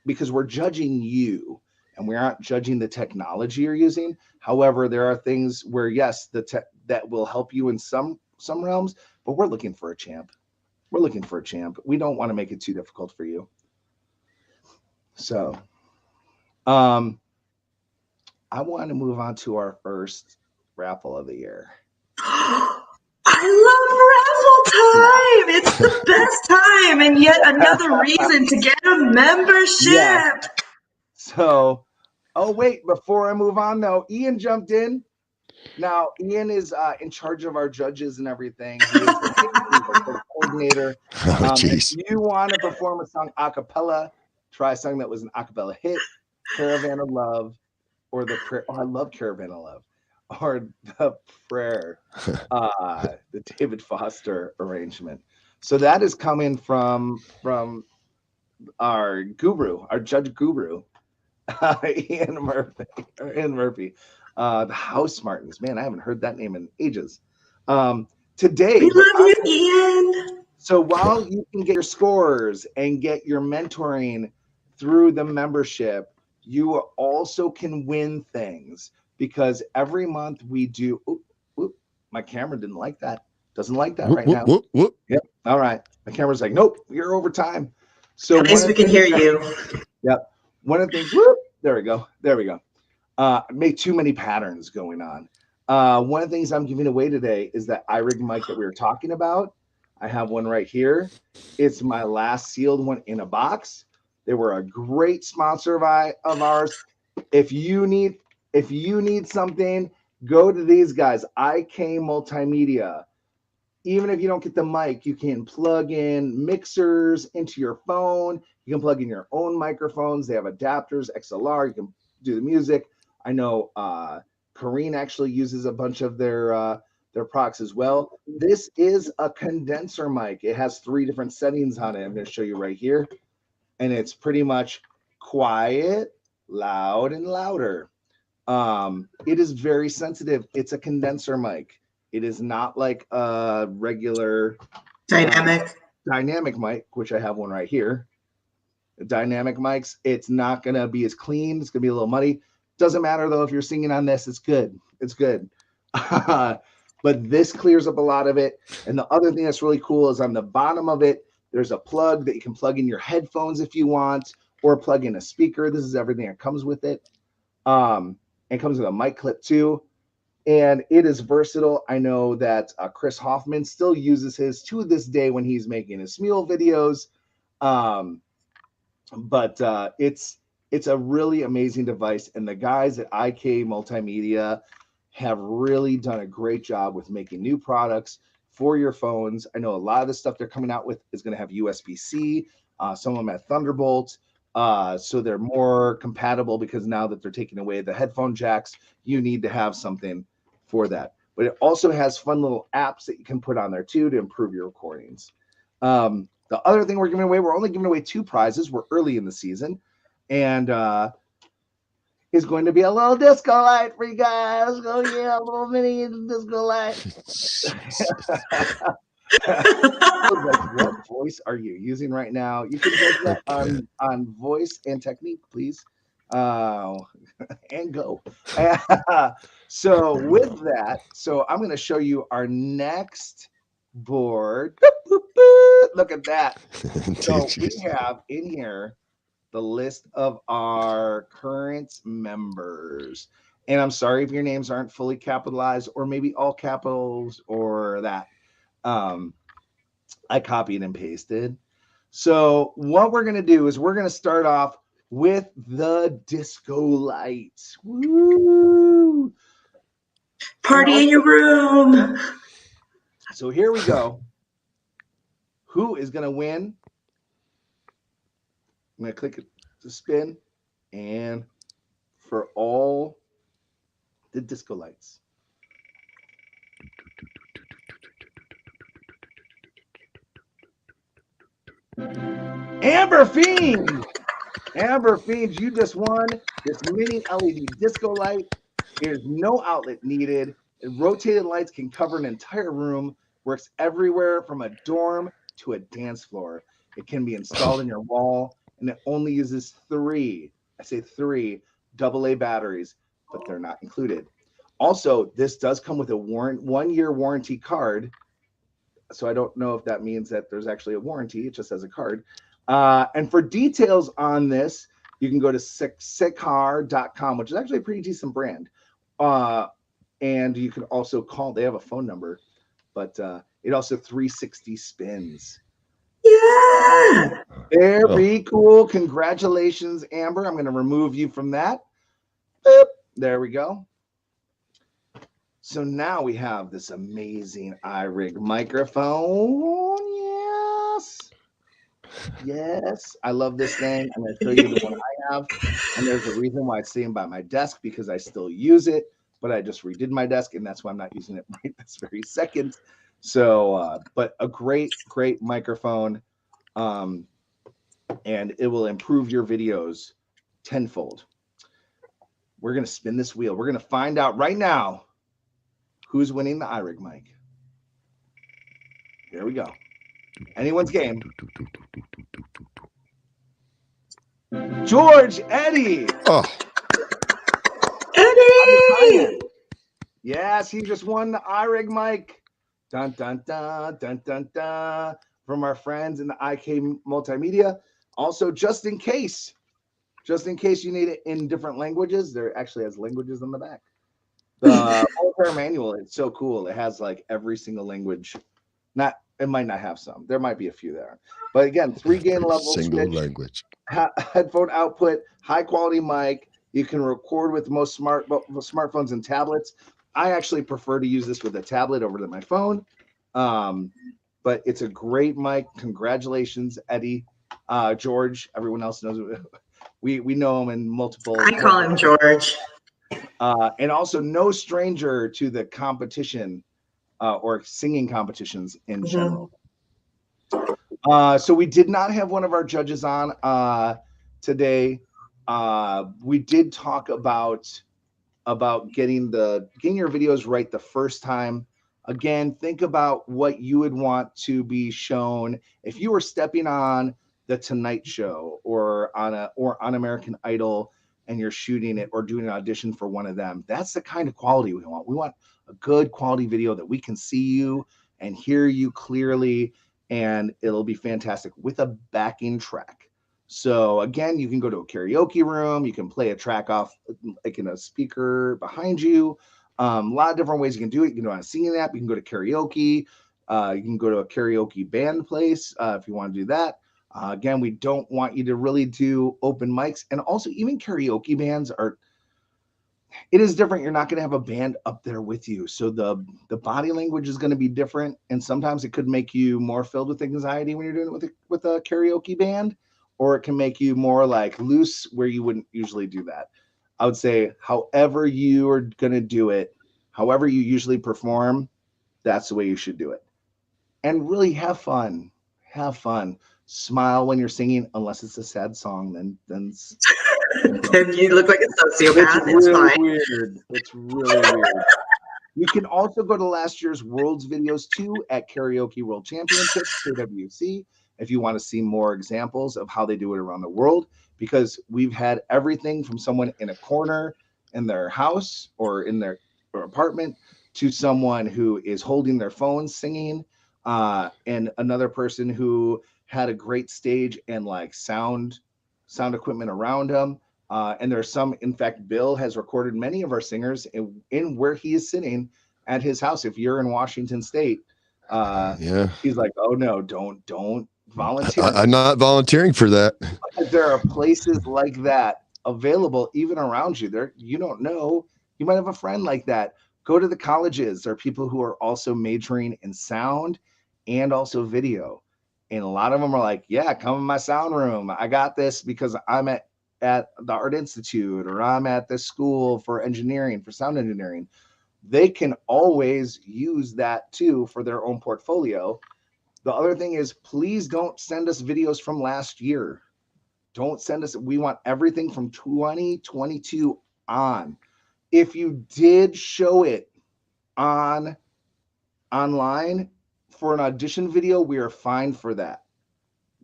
because we're judging you and we aren't judging the technology you're using. However, there are things where, yes, that will help you in some realms, but we're looking for a champ. We're looking for a champ. We don't want to make it too difficult for you. So I want to move on to our first raffle of the year. I love raffle time. It's the best time, and yet another reason to get a membership. Yeah. So, wait, before I move on though, Ian jumped in. Now, Ian is in charge of our judges and everything. He's the coordinator. If you want to perform a song a cappella, try a song that was an a cappella hit, Caravan of Love, or the prayer. Oh, I love Caravan of Love. Or the prayer, the David Foster arrangement. So that is coming from our guru, our judge guru, Ian Murphy. The House Martins. Man, I haven't heard that name in ages. Today, we love you, Ian. So while you can get your scores and get your mentoring through the membership, you also can win things. Because every month we do, my camera didn't like that. Doesn't like that right now. Yep. All right. My camera's like, nope, you're over time. So at least we can hear you. Yep. One of the things, there we go. Make too many patterns going on. One of the things I'm giving away today is that Irig mic that we were talking about. I have one right here. It's my last sealed one in a box. They were a great sponsor of ours. If you need something, go to these guys, IK Multimedia. Even if you don't get the mic, you can plug in mixers into your phone. You can plug in your own microphones. They have adapters, XLR. You can do the music. I know Kareen actually uses a bunch of their products as well. This is a condenser mic. It has 3 different settings on it. I'm going to show you right here. And it's pretty much quiet, loud, and louder. It is very sensitive. It's a condenser mic. It is not like a regular dynamic mic, which I have one right here. Dynamic mics, it's not going to be as clean. It's going to be a little muddy. Doesn't matter, though, if you're singing on this. It's good. It's good. But this clears up a lot of it. And the other thing that's really cool is on the bottom of it, there's a plug that you can plug in your headphones if you want, or plug in a speaker. This is everything that comes with it. It comes with a mic clip, too. And it is versatile. I know that Chris Hoffman still uses his to this day when he's making his Smule videos. But it's a really amazing device. And the guys at IK Multimedia have really done a great job with making new products for your phones. I know a lot of the stuff they're coming out with is going to have USB-C. Some of them have Thunderbolt. So they're more compatible because now that they're taking away the headphone jacks, you need to have something for that. But it also has fun little apps that you can put on there too to improve your recordings. The other thing we're giving away, we're only giving away 2 prizes. We're early in the season. And is going to be a little disco light for you guys. Oh, yeah, a little mini disco light. What voice are you using right now? You can judge that on voice and technique, please. And go. So with that, I'm going to show you our next board. Look at that. So we have in here the list of our current members. And I'm sorry if your names aren't fully capitalized or maybe all capitals or that. I copied and pasted. So what we're going to do is we're going to start off with the disco lights. Woo! Party in your room. So here we go. Who is going to win? I'm going to click it to spin. And for all the disco lights. Amber Fiend! Amber Fiend, you just won this mini LED disco light. There's no outlet needed. Rotated lights can cover an entire room. Works everywhere from a dorm to a dance floor. It can be installed in your wall, and it only uses 3 AA batteries, but they're not included. Also, this does come with a 1-year warranty card. So I don't know if that means that there's actually a warranty. It just has a card. And for details on this, you can go to Sekar.com, which is actually a pretty decent brand. And you can also call. They have a phone number, but it also 360 spins. Yeah. Very cool. Congratulations, Amber. I'm going to remove you from that. Boop. There we go. So now we have this amazing Irig microphone. Yes. Yes. I love this thing. I'm going to show you the one I have. And there's a reason why it's sitting by my desk, because I still use it, but I just redid my desk, and that's why I'm not using it right this very second. So, but a great, great microphone. And it will improve your videos tenfold. We're going to spin this wheel. We're going to find out right now who's winning the Irig mic. Here we go. Anyone's game. George Eddie. Oh. Eddie. Yes, he just won the Irig mic. Dun, dun, dun, dun, dun, dun. From our friends in the IK Multimedia. Also, just in case you need it in different languages, there actually has languages on the back. The whole manual, it's so cool. It has like every single language. It might not have some. There might be a few there. But again, 3 gain level single switch, language. Headphone output, high quality mic, You can record with most smartphones and tablets. I actually prefer to use this with a tablet over to my phone. But it's a great mic. Congratulations, Eddie, George. Everyone else knows we know him in multiple. I call him George. And also no stranger to the competition or singing competitions in general. So we did not have one of our judges on today. We did talk about getting your videos right the first time. Again, think about what you would want to be shown if you were stepping on the Tonight Show or on American Idol and you're shooting it or doing an audition for one of them. That's the kind of quality we want. We want a good quality video that we can see you and hear you clearly, and it'll be fantastic with a backing track. So again, you can go to a karaoke room, you can play a track off like in a speaker behind you. A lot of different ways you can do it. You can do it on a singing app, you can go to karaoke, you can go to a karaoke band place if you want to do that. Again, we don't want you to really do open mics, and also even karaoke bands it is different. You're not going to have a band up there with you. So the body language is going to be different. And sometimes it could make you more filled with anxiety when you're doing it with a karaoke band, or it can make you more like loose where you wouldn't usually do that. I would say, however you are going to do it, however you usually perform, that's the way you should do it. And really have fun. Have fun. Smile when you're singing, unless it's a sad song, then then you look like a sociopath. It's really weird. It's really weird. You can also go to last year's World's videos too at Karaoke World Championships, KWC, if you want to see more examples of how they do it around the world, because we've had everything from someone in a corner in their house or in their apartment to someone who is holding their phone singing, and another person who had a great stage and like sound equipment around them. And there's some, in fact, Bill has recorded many of our singers in where he is sitting at his house. If you're in Washington State, he's like, oh no, don't volunteer. I'm not volunteering for that. There are places like that available even around you. There, you don't know. You might have a friend like that. Go to the colleges. There are people who are also majoring in sound and also video. And a lot of them are like, yeah, come in my sound room. I got this because I'm at the Art Institute, or I'm at this school for engineering, for sound engineering. They can always use that too for their own portfolio. The other thing is, please don't send us videos from last year. Don't send us. We want everything from 2022 on. If you did show it online for an audition video, we are fine for that.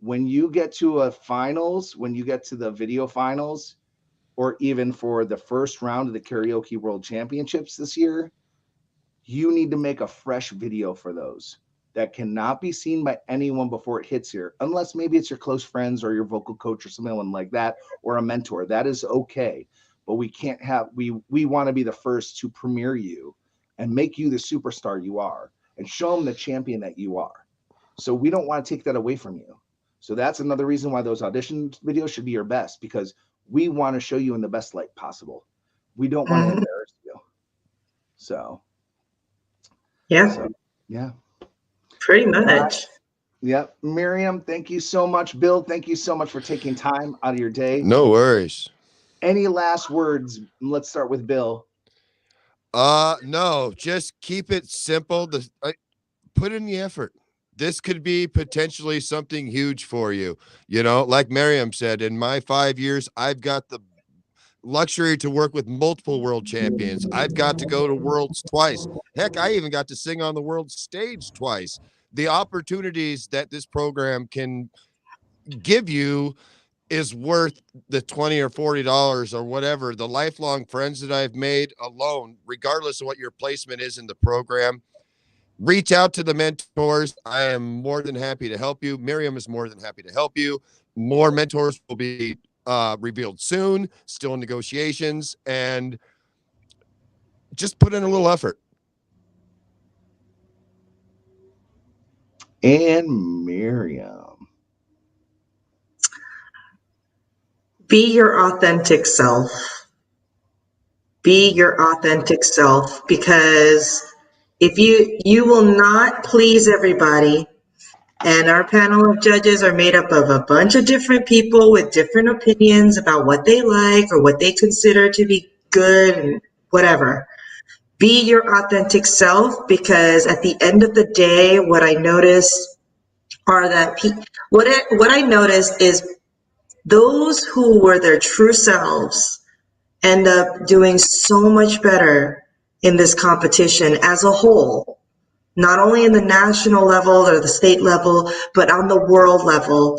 When you get to a finals, when you get to the video finals, or even for the first round of the Karaoke World Championships this year, you need to make a fresh video for those that cannot be seen by anyone before it hits here, unless maybe it's your close friends or your vocal coach or someone like that, or a mentor. That is okay. But we can't have, we want to be the first to premiere you and make you the superstar you are and show them the champion that you are. So we don't want to take that away from you. So that's another reason why those audition videos should be your best, because we want to show you in the best light possible. We don't want to embarrass you. So, yeah. Pretty much. Yeah. Miriam, thank you so much. Bill, thank you so much for taking time out of your day. No worries. Any last words? Let's start with Bill. No, just keep it simple. Put in the effort. This could be potentially something huge for you. You know, like Miriam said, in my 5 years, I've got the luxury to work with multiple world champions. I've got to go to worlds twice. Heck, I even got to sing on the world stage twice. The opportunities that this program can give you is worth the $20 or $40 or whatever. The lifelong friends that I've made alone, regardless of what your placement is in the program. Reach out to the mentors. I am more than happy to help you. Miriam is more than happy to help you. More mentors will be revealed soon, still in negotiations, and just put in a little effort. And Miriam. Be your authentic self. Be your authentic self, because if you will not please everybody, and our panel of judges are made up of a bunch of different people with different opinions about what they like or what they consider to be good and whatever. Be your authentic self, because at the end of the day, what I notice are that what I noticed is those who were their true selves end up doing so much better in this competition as a whole, not only in the national level or the state level, but on the world level.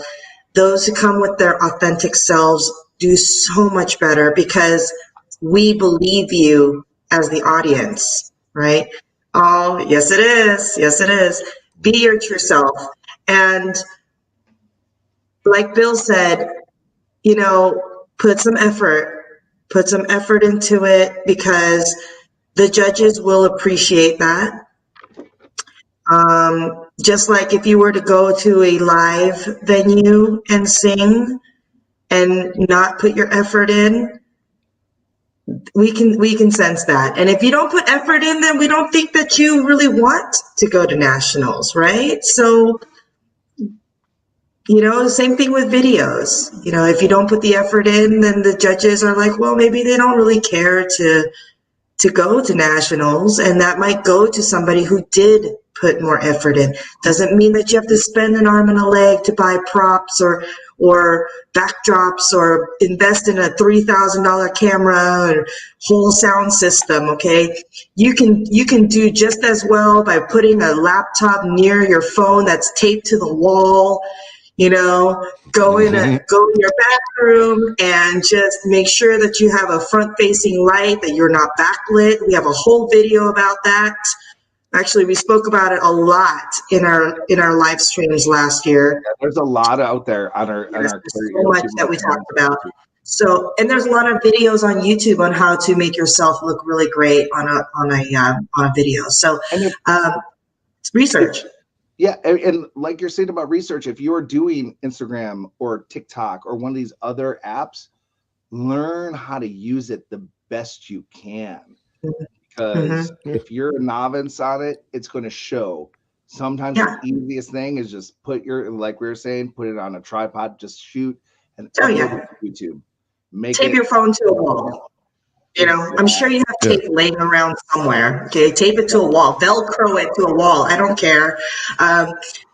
Those who come with their authentic selves do so much better, because we believe you as the audience, right? Oh, yes it is. Yes it is. Be your true self. And like Bill said, put some effort into it, because the judges will appreciate that. Just like if you were to go to a live venue and sing and not put your effort in, we can sense that. And if you don't put effort in, then we don't think that you really want to go to nationals, right? So, same thing with videos. If you don't put the effort in, then the judges are like, well, maybe they don't really care to go to nationals, and that might go to somebody who did put more effort in. Doesn't mean that you have to spend an arm and a leg to buy props or backdrops or invest in a $3,000 camera or whole sound system. Okay, you can do just as well by putting a laptop near your phone that's taped to the wall. Go in your bathroom and just make sure that you have a front-facing light, that you're not backlit. We have a whole video about that. Actually, we spoke about it a lot in our live streams last year. Yeah, there's a lot out there on our so much that we talked about. So, and there's a lot of videos on YouTube on how to make yourself look really great on a video. So, research. Yeah, and like you're saying about research, if you're doing Instagram or TikTok or one of these other apps, learn how to use it the best you can. Because if you're a novice on it, it's going to show. Sometimes the easiest thing is just like we were saying, put it on a tripod, just shoot and upload it to YouTube. Tape your phone to a wall. I'm sure you have tape laying around somewhere. Okay, tape it to a wall, Velcro it to a wall. I don't care.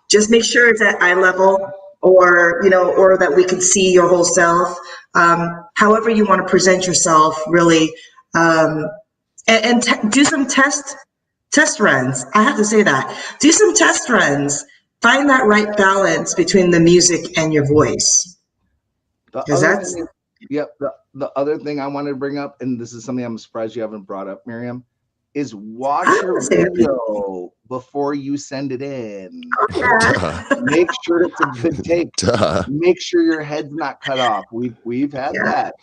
Just make sure it's at eye level, or that we can see your whole self. However you want to present yourself, really, and do some test runs. I have to say that. Do some test runs. Find that right balance between the music and your voice. The other thing I wanted to bring up, and this is something I'm surprised you haven't brought up, Miriam, is watch your video before you send it in. Make sure it's a good take. Make sure your head's not cut off. We've had that.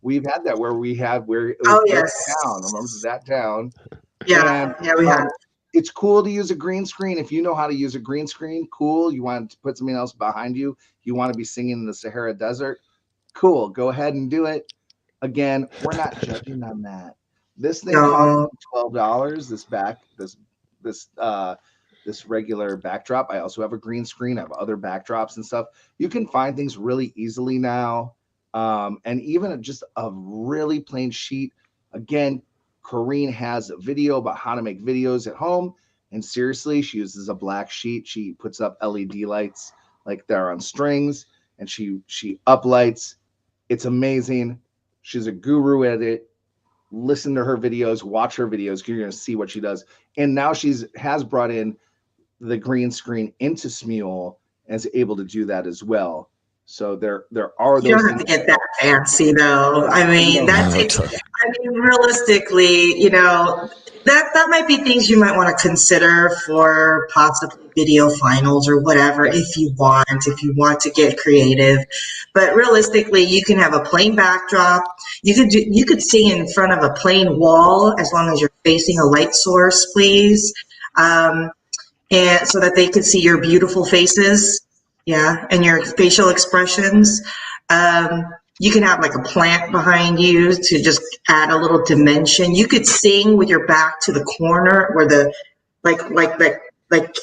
We've had that where it was town. Remember that town? Yeah, we have. It's cool to use a green screen. If you know how to use a green screen, cool. You want to put something else behind you. You want to be singing in the Sahara Desert. Cool. Go ahead and do it. Again, we're not judging on that. This thing costs $12. This regular backdrop. I also have a green screen. I have other backdrops and stuff. You can find things really easily now. And even just a really plain sheet. Again, Corrine has a video about how to make videos at home. And seriously, she uses a black sheet. She puts up LED lights like they're on strings, and she uplights. It's amazing. She's a guru at it. Listen to her videos, watch her videos. You're going to see what she does. And now has brought in the green screen into Smule and is able to do that as well. So there are those. You don't have to get that fancy, though. I mean, realistically, that might be things you might want to consider for possibly video finals or whatever, if you want to get creative. But realistically, you can have a plain backdrop. You could sing in front of a plain wall as long as you're facing a light source, please, and so that they can see your beautiful faces. Yeah, and your facial expressions. You can have like a plant behind you to just add a little dimension. You could sing with your back to the corner where the, like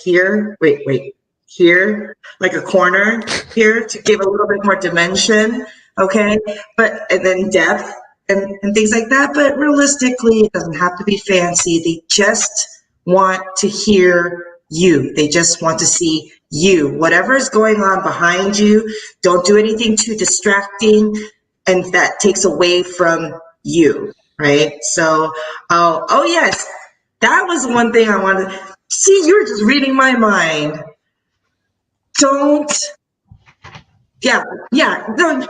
here, wait, here, like a corner here to give a little bit more dimension, okay? And then depth and things like that. But realistically, it doesn't have to be fancy. They just want to hear you. They just want to see you. Whatever is going on behind you, don't do anything too distracting and that takes away from you, right? So, oh yes, that was one thing I wanted. See, you're just reading my mind. No,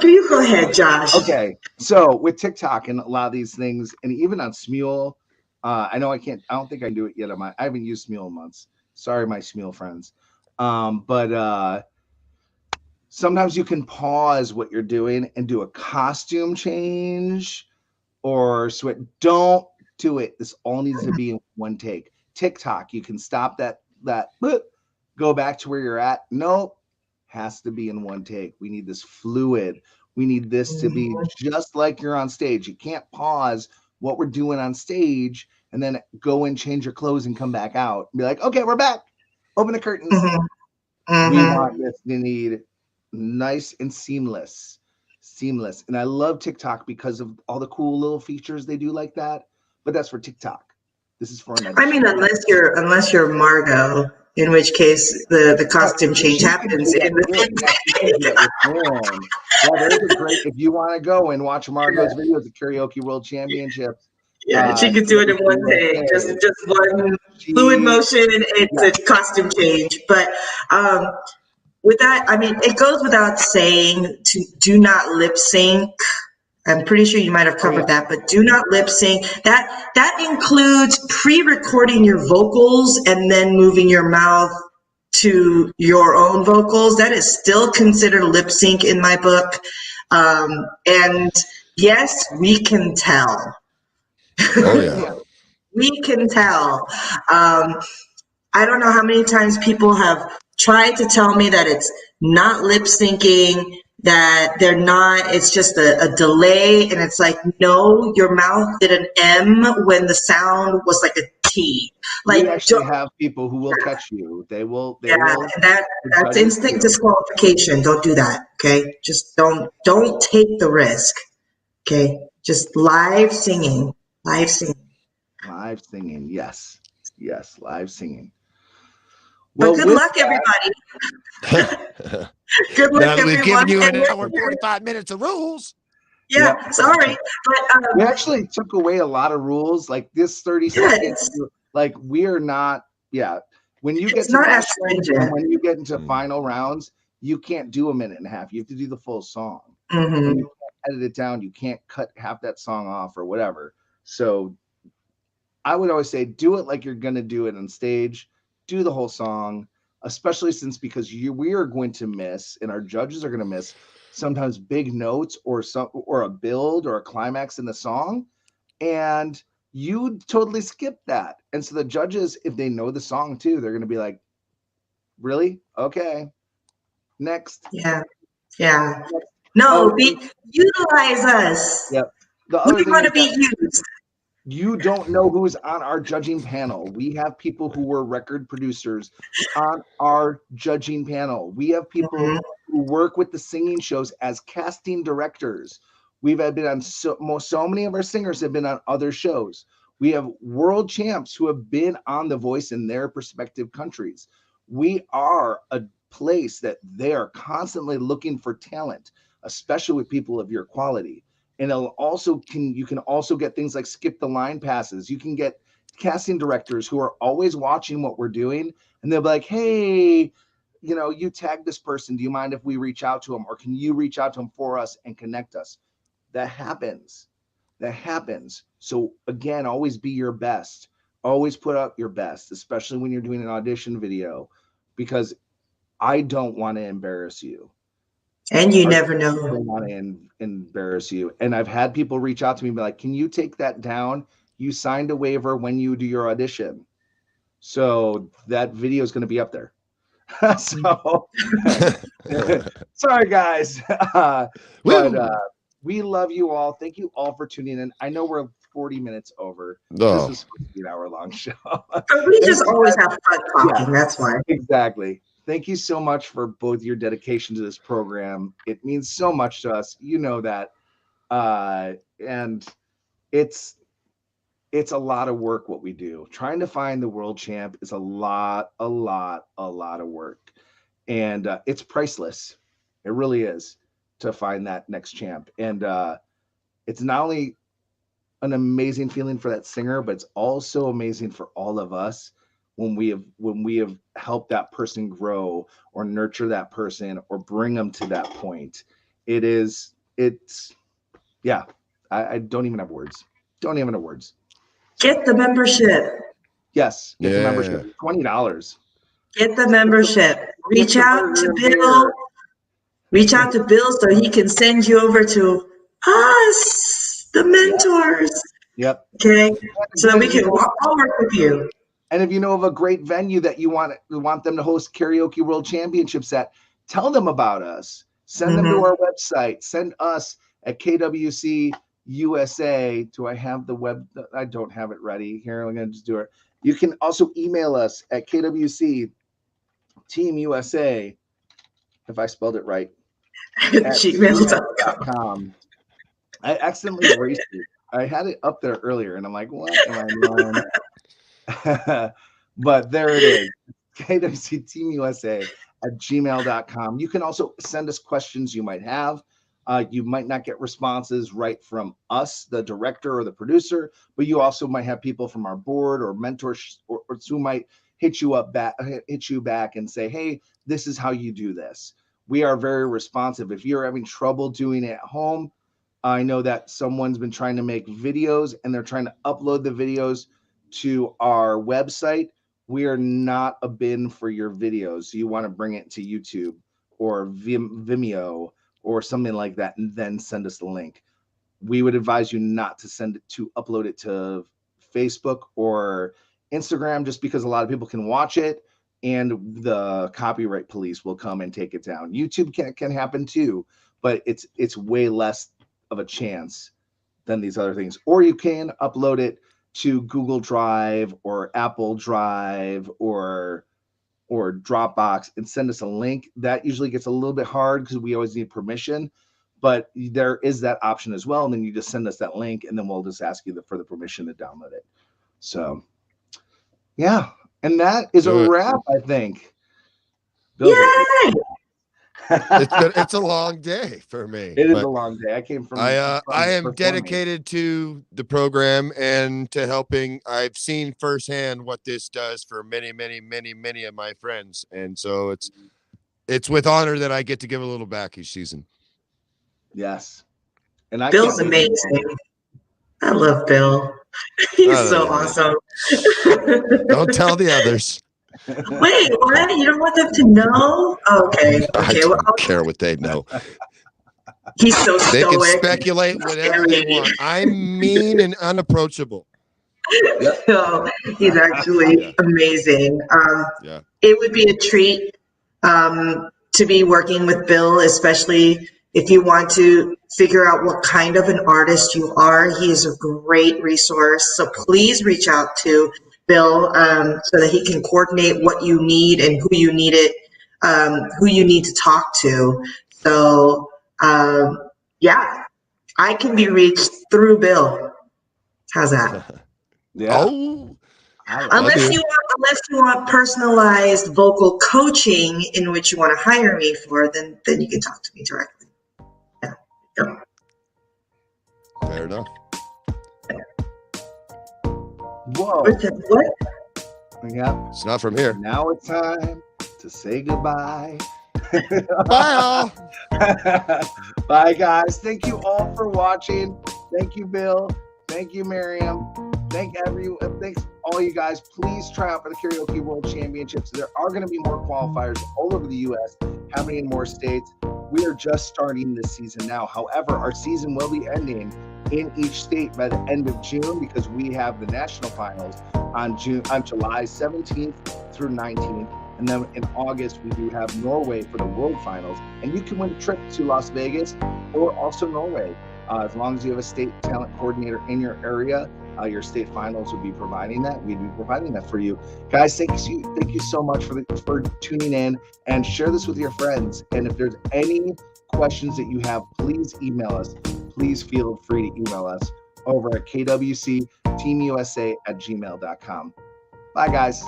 you go ahead, Josh. Okay, so with TikTok and a lot of these things, and even on Smule, I know I don't think I can do it yet on I haven't used Smule in months. Sorry, my Smule friends. But sometimes you can pause what you're doing and do a costume change or sweat. Don't do it. This all needs to be in one take. TikTok, you can stop that, go back to where you're at. Nope. Has to be in one take. We need this fluid. We need this to be just like you're on stage. You can't pause what we're doing on stage and then go and change your clothes and come back out and be like, okay, we're back. Open the curtains. We want this to need nice and seamless. And I love TikTok because of all the cool little features they do like that. But that's for TikTok. This is for another. I mean, unless you're Margot, in which case the costume change happens in the there's a great, if you want to go and watch Margot's videos at Karaoke World Championships. Yeah, she could do it in one day, just one fluid motion, and it's a costume change. But with that, I mean, it goes without saying to do not lip sync. I'm pretty sure you might have covered that, but do not lip sync. That includes pre-recording your vocals and then moving your mouth to your own vocals. That is still considered lip sync in my book. And yes, we can tell. Oh yeah. We can tell. I don't know how many times people have tried to tell me that it's not lip syncing, that they're not, it's just a delay. And it's like, no, your mouth did an M when the sound was like a T. Like, we actually have people who will catch you. They will. That's instant disqualification. Don't do that. Okay. Just don't take the risk. Okay. Just live singing. Live singing. Yes. Live singing. Well, good luck, everybody. Good luck, everyone. We've given you an hour and 45 minutes of rules. Yeah, sorry. But we actually took away a lot of rules. Like this 30 seconds, like we are not, when you get to when you get into final rounds, you can't do a minute and a half. You have to do the full song. And you can't edit it down. You can't cut half that song off or whatever. So I would always say, do it like you're going to do it on stage. Do the whole song, especially because we are going to miss, and our judges are going to miss sometimes big notes or a build or a climax in the song, and you totally skip that. And so the judges, if they know the song too, they're going to be like, "Really? Okay, next." Yeah. No, utilize us. Yep. We want to be used. You don't know who's on our judging panel. We have people who were record producers on our judging panel. We have people who work with the singing shows as casting directors. We've been on so many of our singers have been on other shows. We have world champs who have been on The Voice in their respective countries. We are a place that they are constantly looking for talent, especially with people of your quality. And you can also get things like skip the line passes. You can get casting directors who are always watching what we're doing, and they'll be like, "Hey, you tag this person. Do you mind if we reach out to them, or can you reach out to them for us and connect us?" That happens. So again, always be your best. Always put up your best, especially when you're doing an audition video, because I don't want to embarrass you. And you never know. I don't want to embarrass you. And I've had people reach out to me and be like, "Can you take that down? You signed a waiver when you do your audition." So that video is going to be up there. So sorry, guys. We love you all. Thank you all for tuning in. I know we're 40 minutes over. Oh. This was supposed to be an hour-long show. But we just always have fun talking. Yeah, that's why. Exactly. Thank you so much for both your dedication to this program. It means so much to us. You know that. And it's a lot of work what we do. Trying to find the world champ is a lot of work. And it's priceless. It really is, to find that next champ. And it's not only an amazing feeling for that singer, but it's also amazing for all of us when we have helped that person grow or nurture that person or bring them to that point. I don't even have words. Get the membership. Yes. Get Yeah. the membership. $20. Get the membership. Reach out to Bill. Reach out to Bill so he can send you over to us, the mentors. Yep. Okay. So that we can all work with you. And if you know of a great venue that you want them to host Karaoke World Championships at, tell them about us. Send them to our website. Send us at KWCUSA. Do I have the web? I don't have it ready. Here, I'm going to just do it. You can also email us at KWCTeamUSA, if I spelled it right, at gmail.com. I accidentally erased it. I had it up there earlier, and I'm like, what am I doing? But there it is, KWCTeamUSA at gmail.com. You can also send us questions you might have. You might not get responses right from us, the director or the producer, but you also might have people from our board or mentors or who might hit you back and say, hey, this is how you do this. We are very responsive. If you're having trouble doing it at home, I know that someone's been trying to make videos and they're trying to upload the videos to our website. We are not a bin for your videos. So you want to bring it to YouTube or Vimeo or something like that, and then send us the link. We would advise you not to upload it to Facebook or Instagram, just because a lot of people can watch it and the copyright police will come and take it down. YouTube can happen too, but it's way less of a chance than these other things. Or you can upload it to Google Drive or Apple Drive or Dropbox and send us a link. That usually gets a little bit hard because we always need permission, but there is that option as well. And then you just send us that link and then we'll just ask you for the permission to download it. So yeah, and that is a wrap, I think. Yay! It's a long day for me. It is a long day. I came from. I am dedicated to the program and to helping. I've seen firsthand what this does for many of my friends, and so it's with honor that I get to give a little back each season. Yes, and Bill's amazing. I love Bill. He's so awesome. Don't tell the others. Wait, what? You don't want them to know? Okay. I don't care what they know. He's so stoic. They can speculate whatever they want. I'm mean and unapproachable. So he's actually amazing. It would be a treat to be working with Bill, especially if you want to figure out what kind of an artist you are. He is a great resource. So please reach out to Bill so that he can coordinate what you need and who you need to talk to. So yeah, I can be reached through Bill. How's that? Yeah. Oh, unless you want personalized vocal coaching in which you want to hire me for, then you can talk to me directly. Yeah. Go. Fair enough. Whoa. What? Yeah. It's not from here. Now it's time to say goodbye. Bye all. Bye guys. Thank you all for watching. Thank you, Bill. Thank you, Miriam. Thanks all you guys. Please try out for the Karaoke World Championships. There are going to be more qualifiers all over the U.S. happening in more states. We are just starting this season now. However, our season will be ending in each state by the end of June because we have the national finals on July 17th through 19th. And then in August, we do have Norway for the World Finals. And you can win a trip to Las Vegas or also Norway. As long as you have a state talent coordinator in your area, your state finals would be providing that. We'd be providing that for you. Guys, thank you so much for tuning in, and share this with your friends. And if there's any questions that you have, please email us. Please feel free to email us over at kwcteamusa@gmail.com. Bye, guys.